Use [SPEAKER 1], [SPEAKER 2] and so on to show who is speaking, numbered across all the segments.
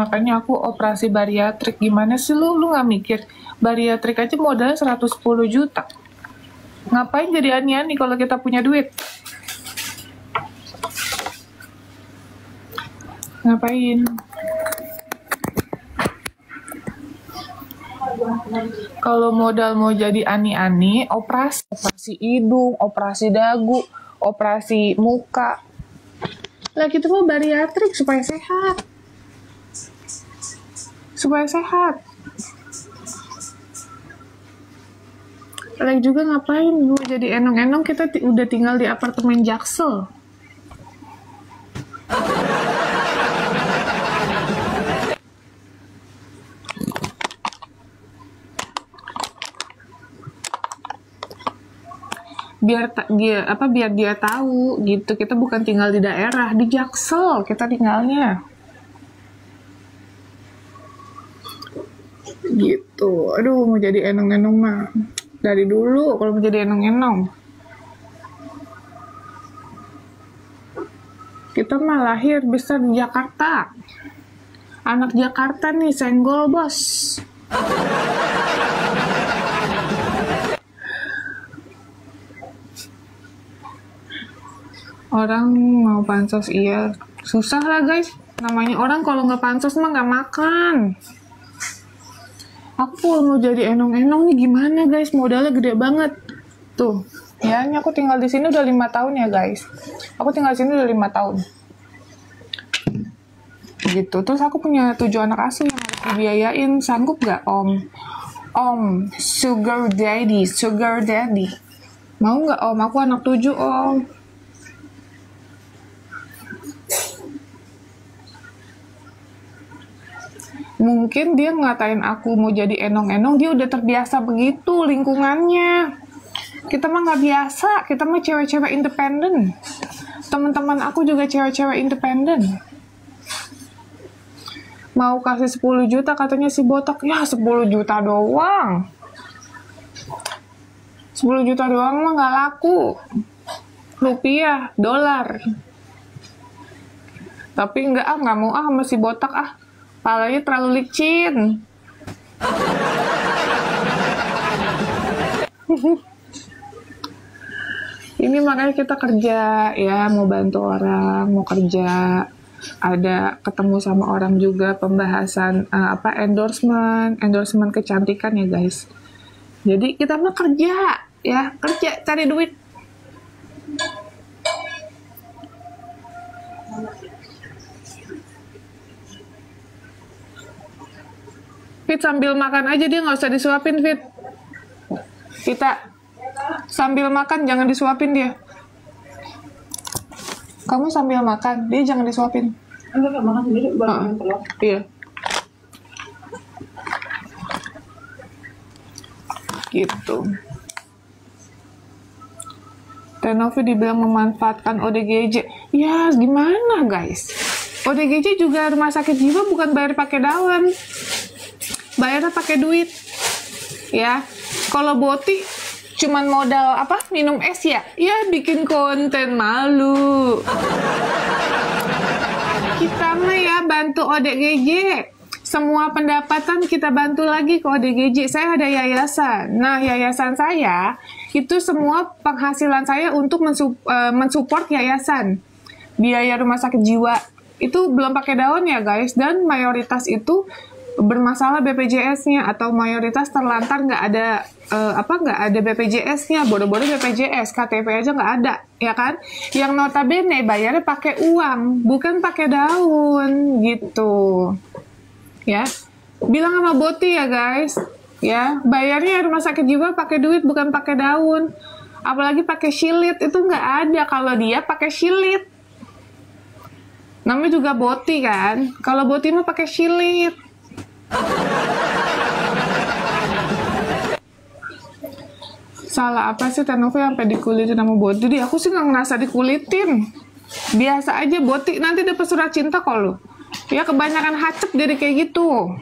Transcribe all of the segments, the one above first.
[SPEAKER 1] Makanya aku operasi bariatrik. Gimana sih lu nggak mikir? Bariatrik aja modalnya 110 juta. Ngapain jadi ani-ani kalau kita punya duit? Ngapain? Kalau modal mau jadi ani-ani, operasi hidung, operasi dagu, operasi muka. Lah kita mau bariatrik supaya sehat. Supaya sehat. Lagi juga ngapain mau jadi enong-enong, kita udah tinggal di apartemen Jaksel. Biar dia tahu gitu, kita bukan tinggal di daerah, di Jaksel kita tinggalnya gitu. Aduh, mau jadi enong-enong mah dari dulu. Kalau mau jadi enong-enong, kita mah lahir besar di Jakarta, anak Jakarta nih, senggol bos. Orang mau pansos, iya susah lah guys. Namanya orang kalau nggak pansos mah nggak makan. Aku mau jadi enong-enong nih gimana guys? Modalnya gede banget. Tuh, ya ini aku tinggal di sini udah 5 tahun ya guys. Aku tinggal di sini udah 5 tahun. Gitu. Terus aku punya 7 anak asuh yang harus dibiayain. Sanggup nggak om? Om, sugar daddy. Mau nggak om? Aku anak 7 om. Mungkin dia ngatain aku mau jadi enong-enong, dia udah terbiasa begitu lingkungannya. Kita mah nggak biasa, kita mah cewek-cewek independen. Teman-teman aku juga cewek-cewek independen. Mau kasih 10 juta katanya si botak, ya 10 juta doang. 10 juta doang mah nggak laku. Rupiah, dolar. Tapi nggak mau sama si botak palanya terlalu licin. Ini makanya kita kerja ya, mau bantu orang, mau kerja, ada ketemu sama orang juga, pembahasan endorsement kecantikan ya guys. Jadi kita mah kerja ya, kerja cari duit. Fit sambil makan aja, dia nggak usah disuapin Fit. Kita sambil makan jangan disuapin dia. Kamu sambil makan, dia jangan disuapin.
[SPEAKER 2] Enggak makan sendiri, baru telur.
[SPEAKER 1] Iya. Gitu. Tenovi dibilang memanfaatkan ODGJ. Ya gimana guys? ODGJ juga rumah sakit jiwa, bukan bayar pakai daun. Bayarnya pakai duit ya. Kalau Boti cuman modal minum es ya bikin konten malu. Kita mah ya bantu ODGJ, semua pendapatan kita bantu lagi ke ODGJ. Saya ada yayasan, nah yayasan saya itu semua penghasilan saya untuk mensupport yayasan. Biaya rumah sakit jiwa itu belum pakai daun ya guys, dan mayoritas itu bermasalah BPJS-nya atau mayoritas terlantar nggak ada BPJS-nya, bodoh-bodoh BPJS, KTP aja nggak ada ya kan, yang notabene bayarnya pakai uang bukan pakai daun gitu ya. Bilang sama Boti ya guys ya, bayarnya rumah sakit jiwa pakai duit bukan pakai daun, apalagi pakai shilit itu nggak ada. Kalau dia pakai shilit namanya juga Boti kan, kalau Boti mah pakai shilit. Salah apa sih Tenovi sampai dikulitin sama Boti? Jadi aku sih nggak ngerasa dikulitin, biasa aja. Boti nanti dapat surat cinta kok lo ya, kebanyakan hacep jadi kayak gitu.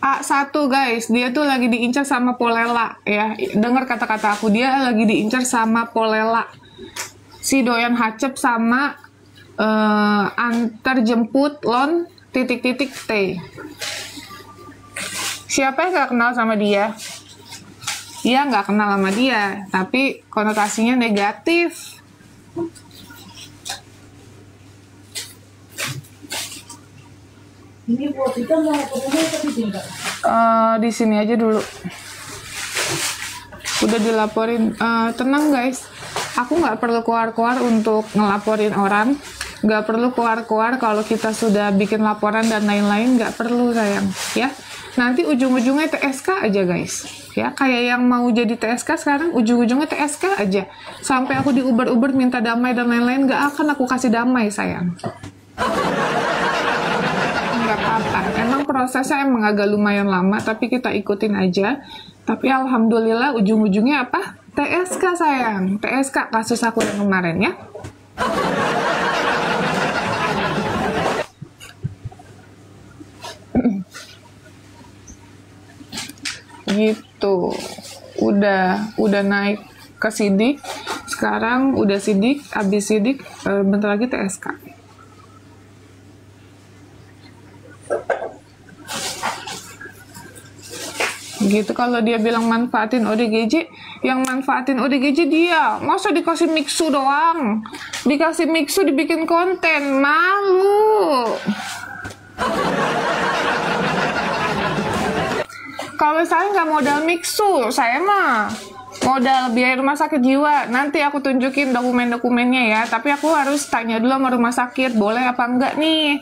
[SPEAKER 1] A1 guys, dia tuh lagi diincar sama Polela ya, dengar kata-kata aku, dia lagi diincar sama Polela, si doyan hacep sama antar jemput lon titik-titik T. Siapa yang nggak kenal sama dia? Dia nggak kenal sama dia, tapi konotasinya negatif.
[SPEAKER 2] Ini buat kita mau ketemu tapi tidak.
[SPEAKER 1] Di sini aja dulu. Udah dilaporin. Tenang guys, aku nggak perlu keluar-keluar untuk ngelaporin orang. Nggak perlu keluar-keluar kalau kita sudah bikin laporan dan lain-lain. Nggak perlu sayang, ya. Nanti ujung-ujungnya TSK aja guys. Ya, kayak yang mau jadi TSK sekarang ujung-ujungnya TSK aja. Sampai aku diuber-uber minta damai dan lain-lain, nggak akan aku kasih damai sayang. Nggak apa-apa. Emang prosesnya emang agak lumayan lama, tapi kita ikutin aja. Tapi alhamdulillah ujung-ujungnya apa? TSK sayang. TSK kasus aku yang kemarin ya. Gitu. Udah naik ke sidik. Sekarang udah sidik, habis sidik bentar lagi TSK. Gitu. Kalau dia bilang manfaatin ODGJ, yang manfaatin ODGJ dia. Masa dikasih mixu doang? Dikasih mixu dibikin konten, malu. Kalau saya nggak modal mixu, saya mah modal biaya rumah sakit jiwa. Nanti aku tunjukin dokumen-dokumennya ya. Tapi aku harus tanya dulu sama rumah sakit, boleh apa enggak nih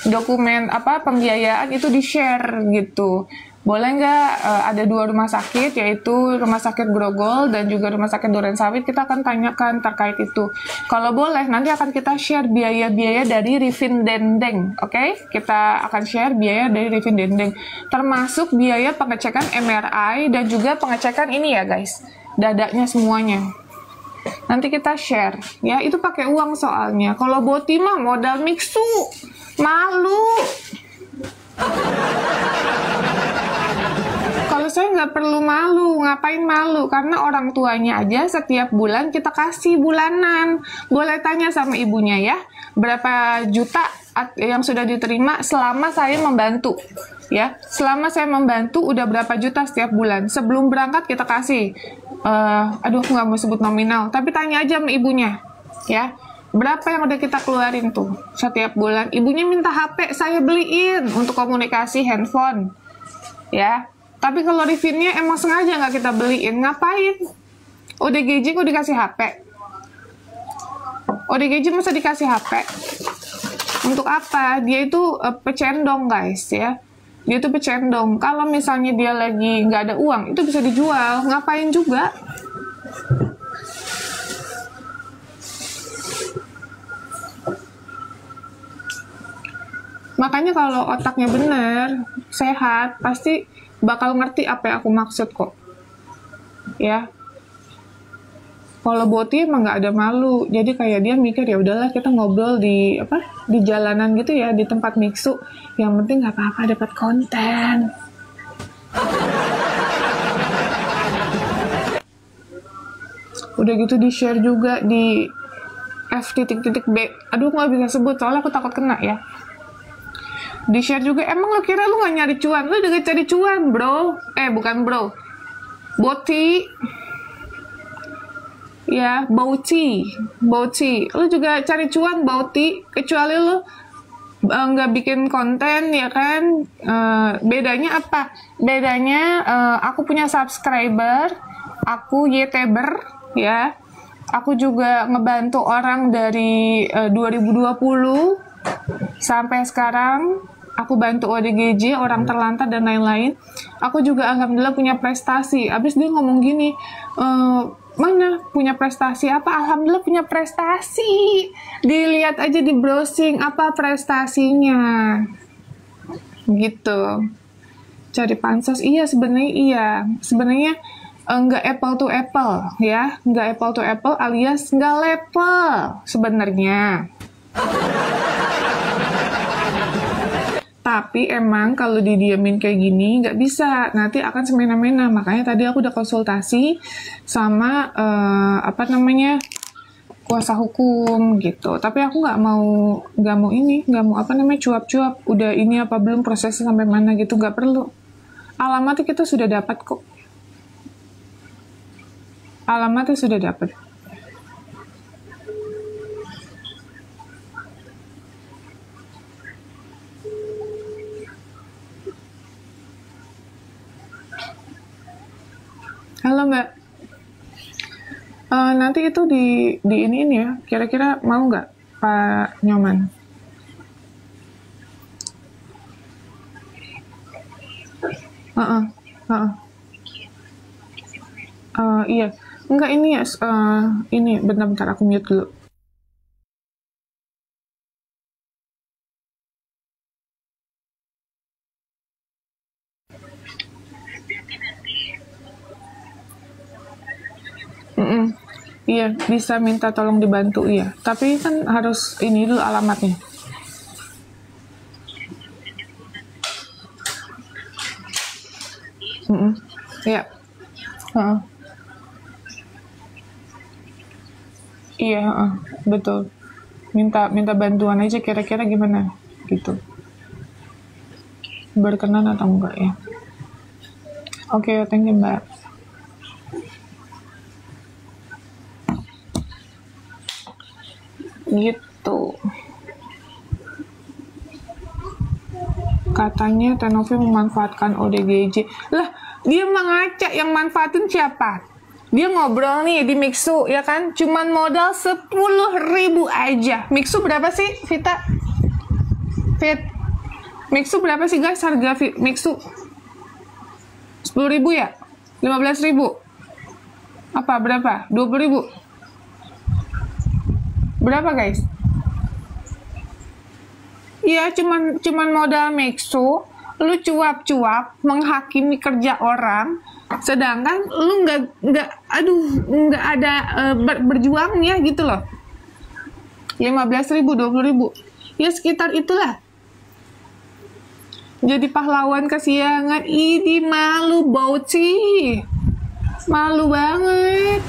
[SPEAKER 1] dokumen apa pembiayaan itu di-share gitu. Boleh nggak ada 2 rumah sakit, yaitu Rumah Sakit Grogol dan juga Rumah Sakit Durensawit, kita akan tanyakan terkait itu. Kalau boleh, nanti akan kita share biaya-biaya dari Rifin Dendeng, oke? Kita akan share biaya dari Rifin Dendeng, termasuk biaya pengecekan MRI dan juga pengecekan ini ya guys, dadanya semuanya. Nanti kita share, ya itu pakai uang soalnya. Kalau Boti mah modal mixu, malu. Kalau saya nggak perlu malu, ngapain malu? Karena orang tuanya aja setiap bulan kita kasih bulanan. Boleh tanya sama ibunya ya, berapa juta yang sudah diterima selama saya membantu. Ya, selama saya membantu udah berapa juta setiap bulan. Sebelum berangkat kita kasih. Aduh, aku nggak mau sebut nominal, tapi tanya aja sama ibunya. Ya, berapa yang udah kita keluarin tuh setiap bulan? Ibunya minta HP, saya beliin untuk komunikasi handphone. Ya. Tapi kalau Rifinnya emang sengaja nggak kita beliin, ngapain? ODGJ kok dikasih HP? ODGJ masa dikasih HP? Untuk apa? Dia itu pecendong guys ya. Dia itu pecendong. Kalau misalnya dia lagi nggak ada uang, itu bisa dijual. Ngapain juga? Makanya kalau otaknya benar, sehat, pasti bakal ngerti apa yang aku maksud kok. Ya. Kalau Boti emang nggak ada malu. Jadi kayak dia mikir ya udahlah kita ngobrol di di jalanan gitu ya, di tempat mixu. Yang penting nggak apa-apa dapat konten. Udah gitu di-share juga di F.B. Aduh, nggak bisa sebut soalnya aku takut kena ya. Di-share juga, emang lo kira lo gak nyari cuan? Lo juga cari cuan, bro. Bukan bro. Boti. Ya, Bauci. Lo juga cari cuan, Bauti. Kecuali lo nggak bikin konten, ya kan? Bedanya apa? Bedanya aku punya subscriber, aku YouTuber, ya. Aku juga ngebantu orang dari 2020 sampai sekarang. Aku bantu ODGJ, orang terlantar, dan lain-lain. Aku juga alhamdulillah punya prestasi. Abis dia ngomong gini, mana punya prestasi apa? Alhamdulillah punya prestasi. Dilihat aja di browsing apa prestasinya. Gitu. Cari pansos, iya sebenarnya iya. Sebenarnya nggak apple to apple, ya. Nggak apple to apple alias nggak level sebenarnya. Tapi emang kalau didiamin kayak gini nggak bisa, nanti akan semena-mena. Makanya tadi aku udah konsultasi sama kuasa hukum gitu. Tapi aku nggak mau apa namanya cuap-cuap. Udah ini apa belum prosesnya sampai mana gitu, nggak perlu. Alamatnya kita sudah dapat kok. Alamatnya sudah dapat. Halo Mbak. Nanti itu di ini ya. Kira-kira mau nggak Pak Nyoman? Iya. Enggak ini ya. Ini bentar-bentar aku mute dulu. Iya, bisa minta tolong dibantu, iya. Tapi kan harus ini dulu alamatnya. Iya. Iya, betul. Minta bantuan aja kira-kira gimana gitu. Berkenan atau enggak ya? Oke, thank you Mbak. Gitu. Katanya Tenovi memanfaatkan ODGJ. Lah, dia mengacak, yang manfaatin siapa? Dia ngobrol nih di Mixu, ya kan? Cuman modal 10.000 aja. Mixu berapa sih, Vita? Mixu berapa sih guys harga Mixu? 10.000 ya? 15.000? Apa, berapa? 20.000? Berapa guys? Iya, cuman modal Mixu, lu cuap-cuap menghakimi kerja orang, sedangkan lu nggak ada berjuangnya gitu loh. 15.000, 20.000, ya sekitar itulah. Jadi pahlawan kesiangan, ini malu Bauci, malu banget.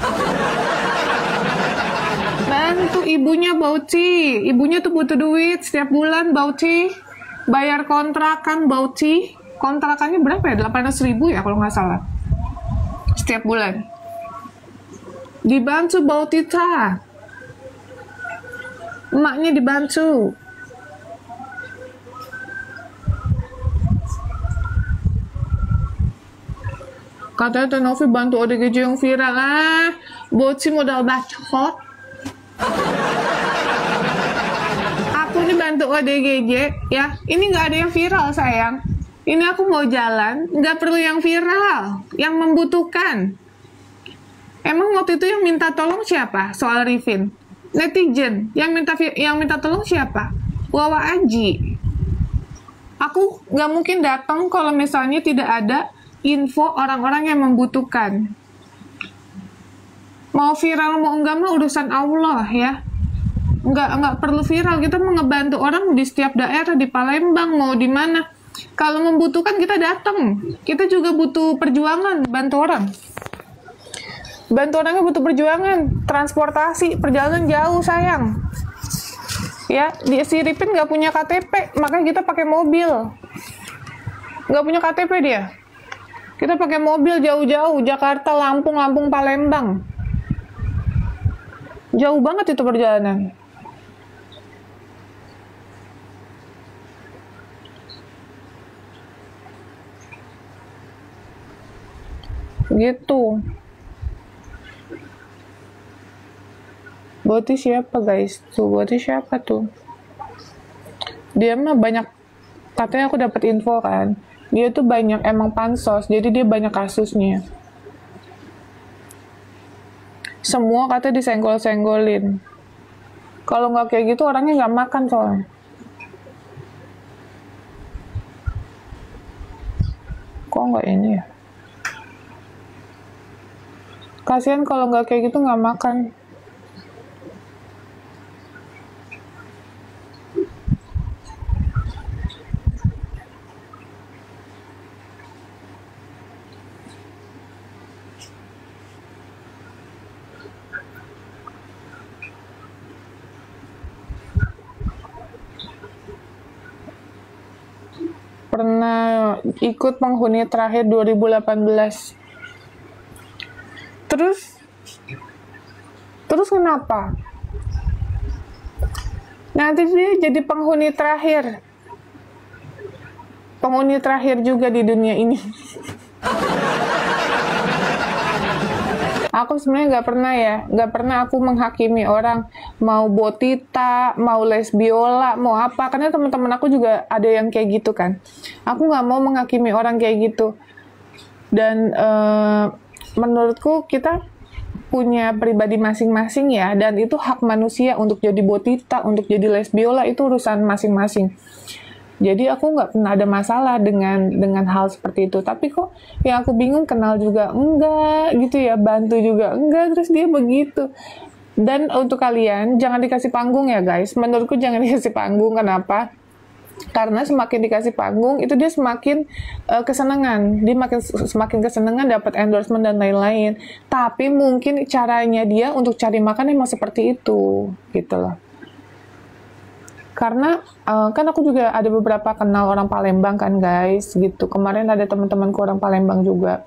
[SPEAKER 1] Bantu ibunya Bauci, ibunya tuh butuh duit setiap bulan Bauci, bayar kontrakan Bauci, kontrakannya berapa ya? 800.000 ya kalau nggak salah setiap bulan. Dibantu Bautita, emaknya dibantu. Katanya Tenovi bantu ODGJ yang viral. Bauci modal bacot. Aku nih bantu ODGJ ya, ini nggak ada yang viral sayang. Ini aku mau jalan, nggak perlu yang viral, yang membutuhkan. Emang waktu itu yang minta tolong siapa soal Rifin? Netizen. Yang minta tolong siapa? Wawa Aji. Aku nggak mungkin datang kalau misalnya tidak ada info orang-orang yang membutuhkan. Mau viral mau enggak mah urusan Allah ya. Enggak perlu viral, kita mau ngebantu orang di setiap daerah, di Palembang mau di mana. Kalau membutuhkan kita datang. Kita juga butuh perjuangan, bantu orang. Bantu orangnya butuh perjuangan, transportasi, perjalanan jauh sayang. Ya, si Ripin nggak punya KTP, makanya kita pakai mobil. Nggak punya KTP dia. Kita pakai mobil jauh-jauh, Jakarta, Lampung, Palembang. Jauh banget itu perjalanan. Gitu. Boti siapa guys? Tuh, Boti siapa tuh? Dia mah banyak, katanya aku dapat info kan. Dia tuh banyak emang pansos, jadi dia banyak kasusnya. Semua katanya disenggol-senggolin. Kalau nggak kayak gitu orangnya nggak makan soalnya. Kok nggak ini ya? Kasihan kalau nggak kayak gitu nggak makan. pernah ikut penghuni terakhir 2018. Terus kenapa? Nanti dia jadi penghuni terakhir. Penghuni terakhir juga di dunia ini. Aku sebenarnya nggak pernah aku menghakimi orang mau botita, mau lesbiola, mau apa. Karena teman-teman aku juga ada yang kayak gitu kan. Aku nggak mau menghakimi orang kayak gitu. Dan menurutku kita punya pribadi masing-masing ya, dan itu hak manusia untuk jadi botita, untuk jadi lesbiola, itu urusan masing-masing. Jadi aku nggak pernah ada masalah dengan hal seperti itu. Tapi kok yang aku bingung, kenal juga enggak gitu ya, bantu juga enggak, terus dia begitu. Dan untuk kalian jangan dikasih panggung ya guys. Menurutku jangan dikasih panggung. Kenapa? Karena semakin dikasih panggung itu dia semakin kesenangan. Dia semakin kesenangan, dapat endorsement dan lain-lain. Tapi mungkin caranya dia untuk cari makan emang seperti itu gitu loh. Karena kan aku juga ada beberapa kenal orang Palembang kan guys gitu. Kemarin ada teman-temanku orang Palembang juga.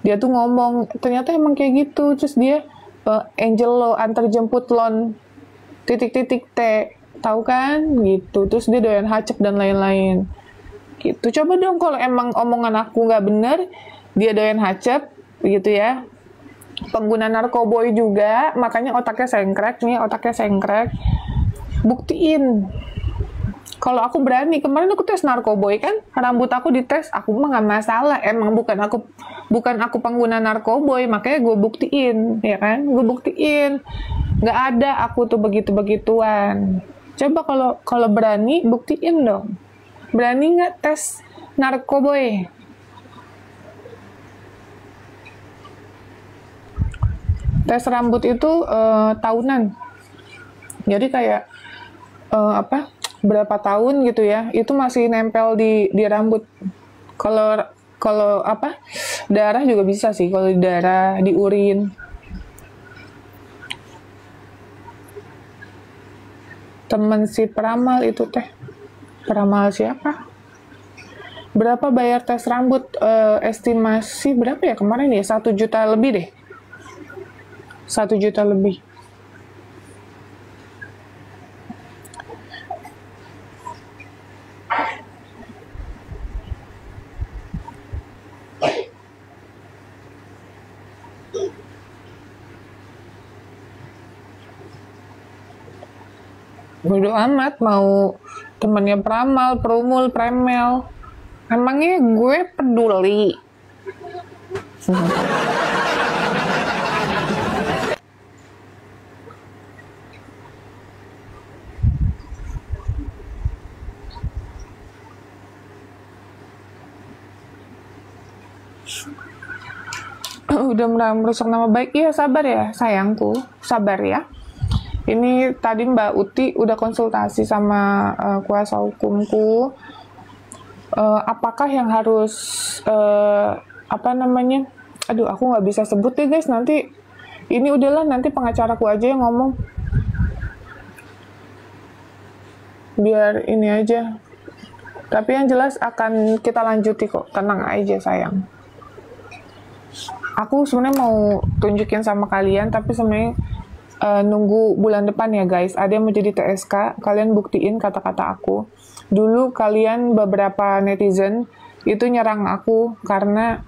[SPEAKER 1] Dia tuh ngomong ternyata emang kayak gitu. Terus dia angel lo, antar jemput lon titik-titik T, tahu kan gitu. Terus dia doyan hacep dan lain-lain gitu. Coba dong kalau emang omongan aku nggak bener, dia doyan hacep gitu ya, pengguna narkoboy juga, makanya otaknya sengkrek, buktiin. Kalau aku berani, kemarin aku tes narkoboy kan, rambut aku dites, aku mah nggak masalah, emang bukan aku pengguna narkoboy, makanya gue buktiin, ya kan, nggak ada aku tuh begitu-begituan. Coba kalau berani, buktiin dong, berani nggak tes narkoboy? Tes rambut itu tahunan, jadi kayak berapa tahun gitu ya, itu masih nempel di rambut. Kalau darah juga bisa sih, kalau di darah, di urin. Temen si peramal itu teh, peramal siapa? Berapa bayar tes rambut? Estimasi berapa ya kemarin ya? 1 juta lebih deh. 1 juta lebih. Bodo amat mau temennya peramal, perumul, premel. Emangnya gue peduli? Udah merusak nama baik. Iya, sabar ya sayangku, sabar ya. Ini tadi Mbak Uti udah konsultasi sama kuasa hukumku. Apakah yang harus Aduh, aku nggak bisa sebut deh guys. Nanti ini udahlah, nanti pengacaraku aja yang ngomong. Biar ini aja. Tapi yang jelas akan kita lanjuti kok. Tenang aja sayang. Aku sebenarnya mau tunjukin sama kalian, tapi sebenarnya nunggu bulan depan ya guys. Ada yang mau jadi TSK, kalian buktiin kata-kata aku. Dulu kalian beberapa netizen itu nyerang aku karena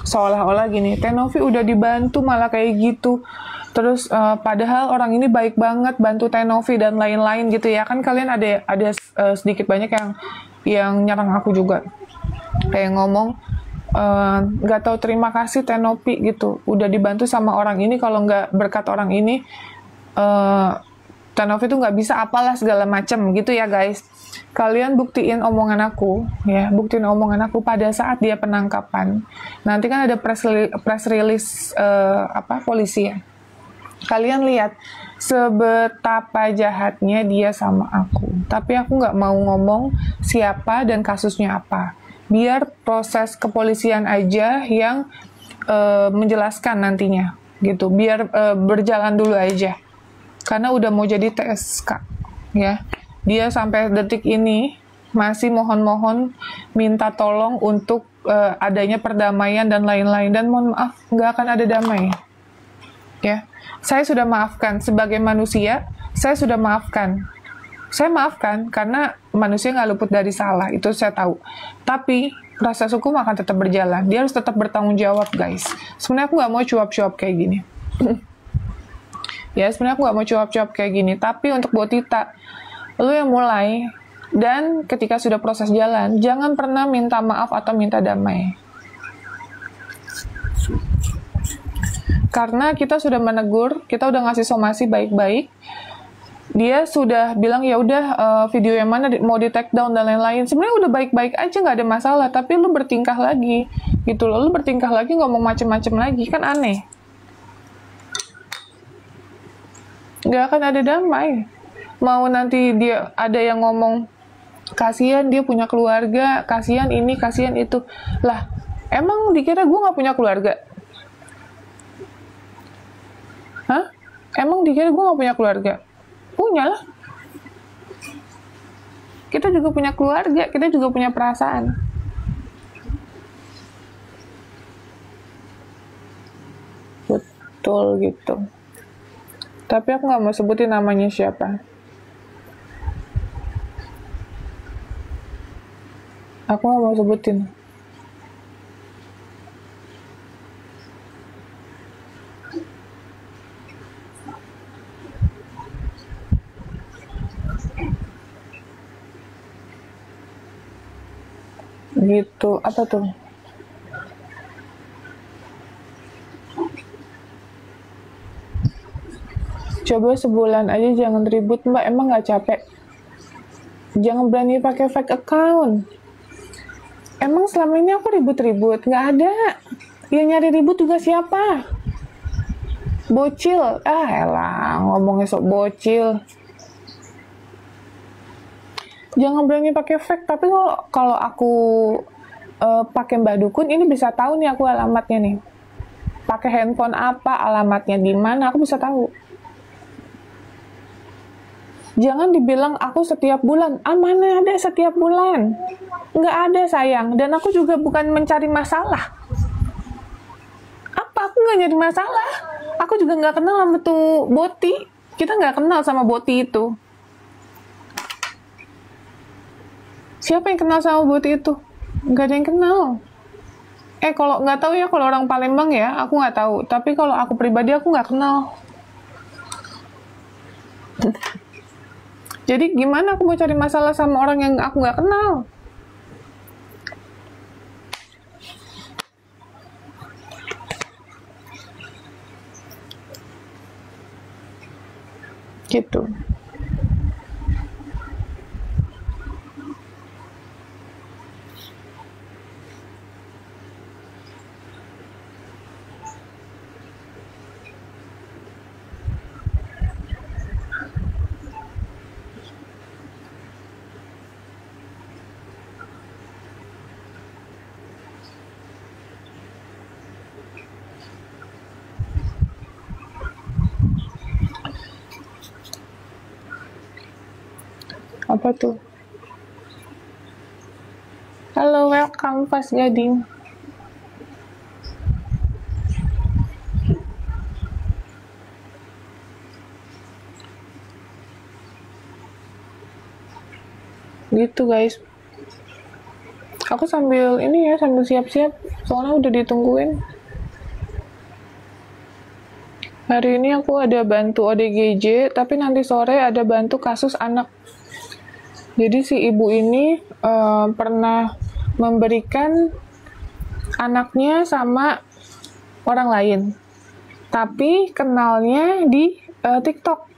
[SPEAKER 1] seolah-olah gini, Tenovi udah dibantu malah kayak gitu. Terus padahal orang ini baik banget, bantu Tenovi dan lain-lain gitu ya. Kan kalian ada sedikit banyak yang nyerang aku juga. Kayak ngomong nggak tahu terima kasih Tenovi gitu, udah dibantu sama orang ini, kalau nggak berkat orang ini Tenovi tuh nggak bisa apalah segala macam gitu ya guys. Kalian buktiin omongan aku ya, buktiin omongan aku pada saat dia penangkapan. Nanti kan ada press release polisi ya. Kalian lihat sebetapa jahatnya dia sama aku. Tapi aku nggak mau ngomong siapa dan kasusnya apa. Biar proses kepolisian aja yang menjelaskan nantinya gitu. Biar berjalan dulu aja. Karena udah mau jadi TSK ya. Dia sampai detik ini masih mohon-mohon minta tolong untuk adanya perdamaian dan lain-lain, dan mohon maaf, nggak akan ada damai. Ya, saya sudah maafkan sebagai manusia, saya sudah maafkan. Saya maafkan karena manusia nggak luput dari salah, itu saya tahu. Tapi proses hukum akan tetap berjalan. Dia harus tetap bertanggung jawab, guys. Sebenarnya aku nggak mau cuap-cuap kayak gini. Ya, sebenarnya aku nggak mau cuap-cuap kayak gini. Tapi untuk Botita, lu yang mulai, dan ketika sudah proses jalan, jangan pernah minta maaf atau minta damai. Karena kita sudah menegur, kita udah ngasih somasi baik-baik. Dia sudah bilang ya udah video yang mana mau di take down dan lain-lain. Sebenarnya udah baik-baik aja, nggak ada masalah. Tapi lu bertingkah lagi, gitu loh. Lu bertingkah lagi, ngomong macem-macem lagi, kan aneh. Nggak akan ada damai. Mau nanti dia ada yang ngomong kasihan dia punya keluarga, kasihan ini, kasihan itu. Lah, emang dikira gue nggak punya keluarga? Hah? Emang dikira gue nggak punya keluarga? Punya lah. Kita juga punya keluarga, kita juga punya perasaan. Betul gitu. Tapi aku nggak mau sebutin namanya siapa. Aku nggak mau sebutin. Gitu, apa tuh? Coba sebulan aja jangan ribut, Mbak. Emang nggak capek? Jangan berani pakai fake account. Emang selama ini aku ribut-ribut? Nggak ada. Yang nyari ribut juga siapa? Bocil. Ah, elah, ngomongnya sok bocil. Jangan berani pakai fake, tapi kalau aku pakai Mbak Dukun, ini bisa tahu nih aku alamatnya nih. Pakai handphone apa, alamatnya di mana, aku bisa tahu. Jangan dibilang aku setiap bulan. Ah, mana ada setiap bulan? Nggak ada, sayang. Dan aku juga bukan mencari masalah. Apa? Aku nggak nyari masalah. Aku juga nggak kenal sama tuh Boti. Kita nggak kenal sama Boti itu. Siapa yang kenal sama Boti itu? Nggak ada yang kenal. Kalau nggak tahu ya, kalau orang Palembang ya, aku nggak tahu. Tapi kalau aku pribadi, aku nggak kenal. Jadi gimana aku mau cari masalah sama orang yang aku nggak kenal? Gitu. Apa tuh? Halo, welcome Pas Gading. Gitu guys. Aku sambil ini ya, sambil siap-siap. Soalnya udah ditungguin. Hari ini aku ada bantu ODGJ, tapi nanti sore ada bantu kasus anak. Jadi si ibu ini pernah memberikan anaknya sama orang lain, tapi kenalnya di TikTok.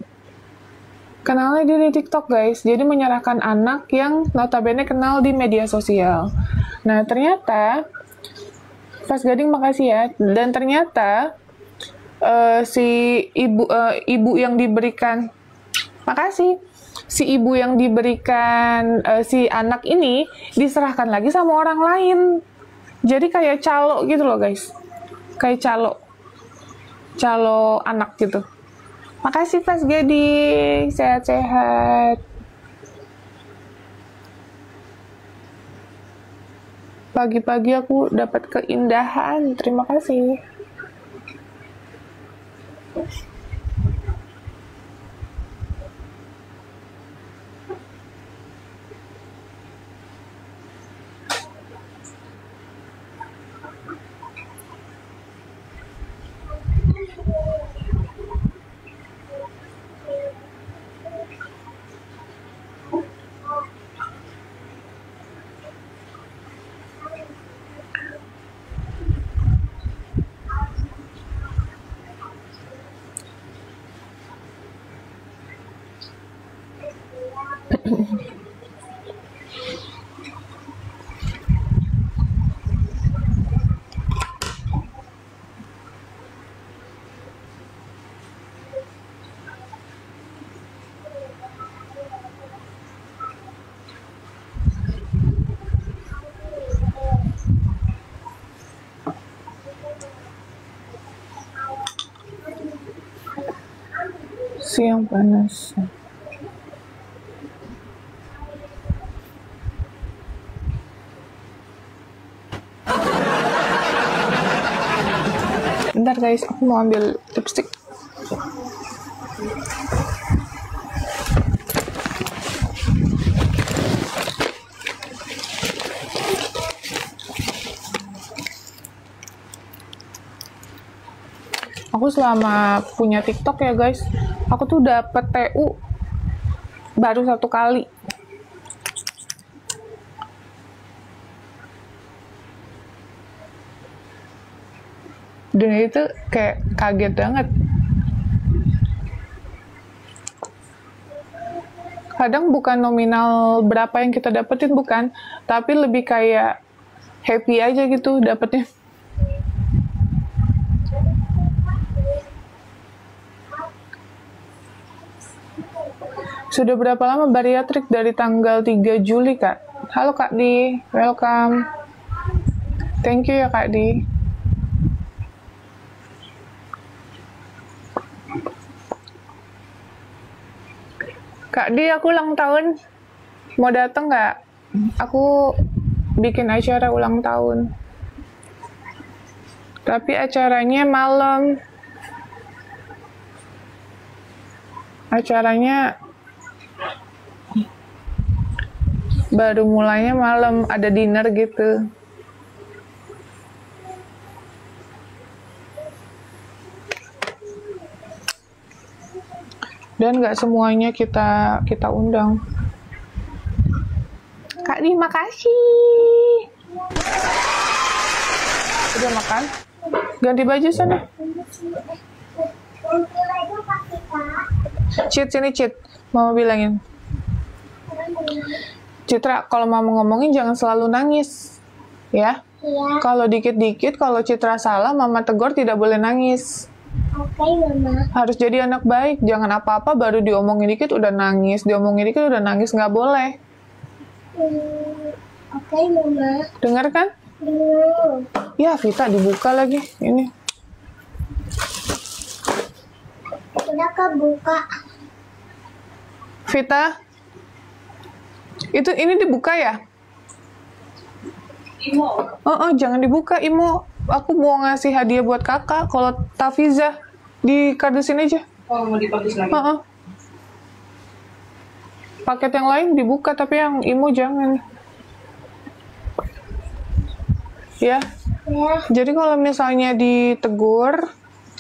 [SPEAKER 1] Kenalnya di TikTok guys, jadi menyerahkan anak yang notabene kenal di media sosial. Nah ternyata, Pas Gading makasih ya, dan ternyata si ibu yang diberikan, makasih, si ibu yang diberikan si anak ini diserahkan lagi sama orang lain. Jadi kayak calo gitu loh guys, kayak calo anak gitu. Makasih Pas Gading, sehat-sehat. Pagi-pagi aku dapat keindahan. Terima kasih. Siang panas. Bentar guys, aku mau ambil lipstick. Aku selama punya TikTok ya guys, aku tuh dapet TU baru 1 kali. Dan itu kayak kaget banget. Kadang bukan nominal berapa yang kita dapetin, bukan, tapi lebih kayak happy aja gitu dapetnya. Sudah berapa lama bariatrik? Dari tanggal 3 Juli, Kak. Halo Kak Di, welcome. Thank you ya Kak Di. Kak Di, aku ulang tahun. Mau dateng nggak? Aku bikin acara ulang tahun. Tapi acaranya malam. Acaranya baru mulainya malam, ada dinner gitu. Dan nggak semuanya kita undang. Kak Di, makasih. Udah makan? Ganti baju sana. Cit, sini Cit. Mama bilangin. Citra, kalau mama ngomongin jangan selalu nangis. Ya?
[SPEAKER 3] Iya.
[SPEAKER 1] Kalau dikit-dikit, kalau Citra salah, mama tegur tidak boleh nangis.
[SPEAKER 3] Oke, Mama.
[SPEAKER 1] Harus jadi anak baik. Jangan apa-apa baru diomongin dikit udah nangis. Diomongin dikit udah nangis. Nggak boleh.
[SPEAKER 3] Oke, Mama.
[SPEAKER 1] Dengar kan? Ya, Vita dibuka lagi. Ini.
[SPEAKER 3] Udah kebuka.
[SPEAKER 1] Vita. Ini dibuka ya?
[SPEAKER 2] Imo.
[SPEAKER 1] Jangan dibuka, Imo. Aku mau ngasih hadiah buat kakak. Kalau Tafiza, di kardusin aja.
[SPEAKER 2] Oh, mau dipakai lagi.
[SPEAKER 1] Paket yang lain dibuka, tapi yang Imo jangan. Ya.
[SPEAKER 3] Ya.
[SPEAKER 1] Jadi kalau misalnya ditegur,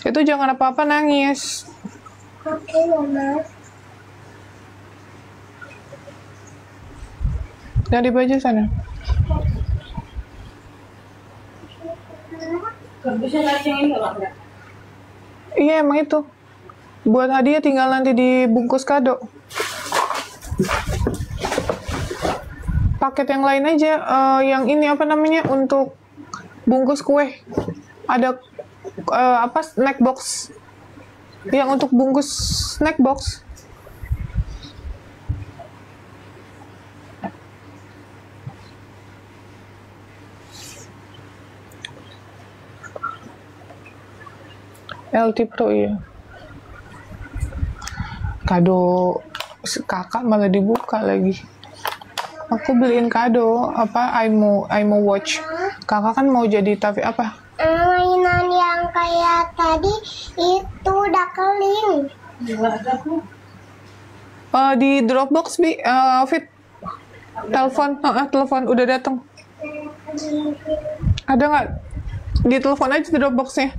[SPEAKER 1] itu jangan apa-apa nangis.
[SPEAKER 3] Oke, Mama.
[SPEAKER 1] Ganti baju sana.
[SPEAKER 2] Bisa cacing ini nggak ada?
[SPEAKER 1] Iya, emang itu. Buat hadiah tinggal nanti dibungkus kado. Paket yang lain aja, yang ini apa namanya, untuk bungkus kue. Ada snack box. Yang untuk bungkus snack box. LT Pro, iya. Kado kakak malah dibuka lagi. Aku beliin kado apa Aimo Watch. Kakak kan mau jadi tapi apa?
[SPEAKER 3] Mainan yang kayak tadi itu udah keling.
[SPEAKER 1] Di Dropbox Fit. Telepon udah datang. Ada nggak? Di telepon aja Dropboxnya.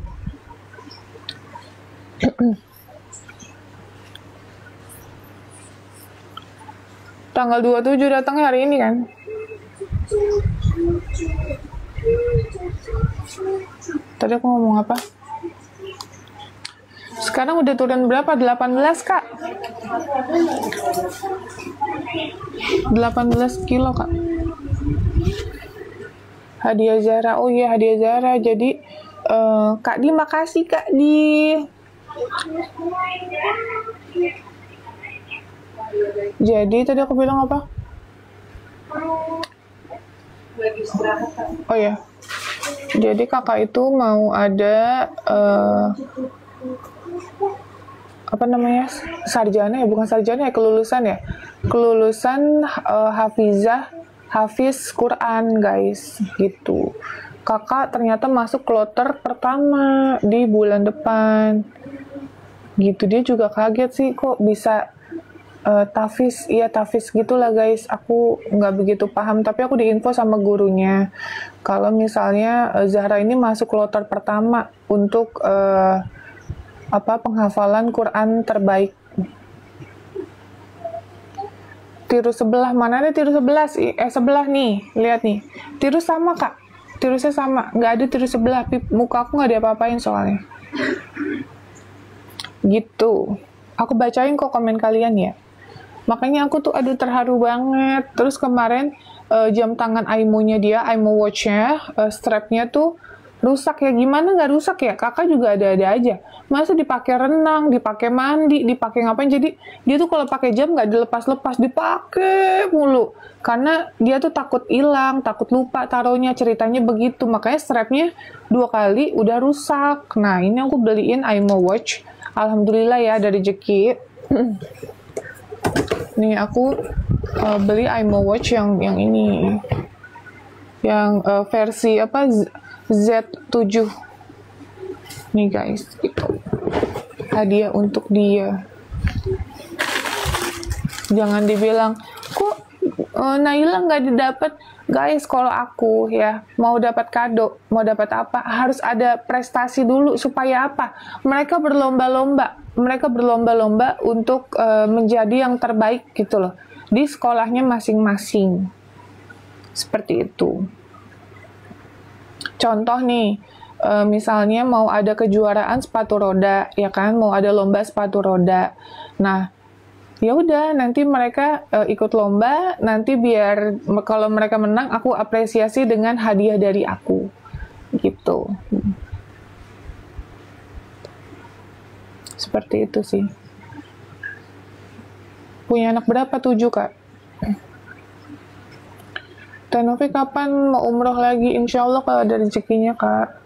[SPEAKER 1] Tanggal 27 datangnya hari ini kan? Tadi aku ngomong apa? Sekarang udah turun berapa? 18 kak? 18 kilo kak. Hadiah Zara. Oh iya hadiah Zara. Jadi Kak Di makasih Kak Di. Jadi tadi aku bilang apa? Oh ya. Jadi kakak itu mau ada apa namanya? Sarjana ya, bukan sarjana ya, kelulusan ya. Kelulusan Hafiz Quran guys, gitu. Kakak ternyata masuk kloter pertama di bulan depan. Gitu, dia juga kaget sih kok bisa Tafiz gitulah guys. Aku nggak begitu paham, tapi aku diinfo sama gurunya kalau misalnya Zahra ini masuk kloter pertama untuk penghafalan Quran terbaik. Tiru sebelah, mana ada tiru sebelah nih, lihat nih, tiru sama kak, tirusnya sama, nggak ada tiru sebelah, muka aku nggak diapa-apain soalnya. Gitu, aku bacain kok komen kalian ya. Makanya aku tuh aduh terharu banget. Terus kemarin jam tangan Aimo-nya dia, Aimo Watch-nya, strapnya tuh rusak ya. Gimana nggak rusak ya? Kakak juga ada-ada aja. Masa dipakai renang, dipakai mandi, dipakai ngapain? Jadi dia tuh kalau pakai jam nggak dilepas-lepas, dipakai mulu. Karena dia tuh takut hilang, takut lupa taruhnya, ceritanya begitu. Makanya strapnya 2 kali udah rusak. Nah ini aku beliin Aimo Watch. Alhamdulillah ya ada rezeki. Nih aku beli Aimo Watch yang ini, yang versi apa Z7 nih guys, gitu. Hadiah untuk dia. Jangan dibilang kok Naila nggak didapat. Guys, kalau aku ya mau dapat kado, mau dapat apa, harus ada prestasi dulu. Supaya apa? Mereka berlomba-lomba untuk menjadi yang terbaik gitu loh di sekolahnya masing-masing. Seperti itu. Contoh nih, misalnya mau ada kejuaraan sepatu roda, ya kan, mau ada lomba sepatu roda. Nah, ya udah nanti mereka ikut lomba, nanti biar kalau mereka menang aku apresiasi dengan hadiah dari aku gitu. Seperti itu sih. Punya anak berapa? 7 kak. Tanovi kapan mau umroh lagi? Insya Allah kalau ada rezekinya kak.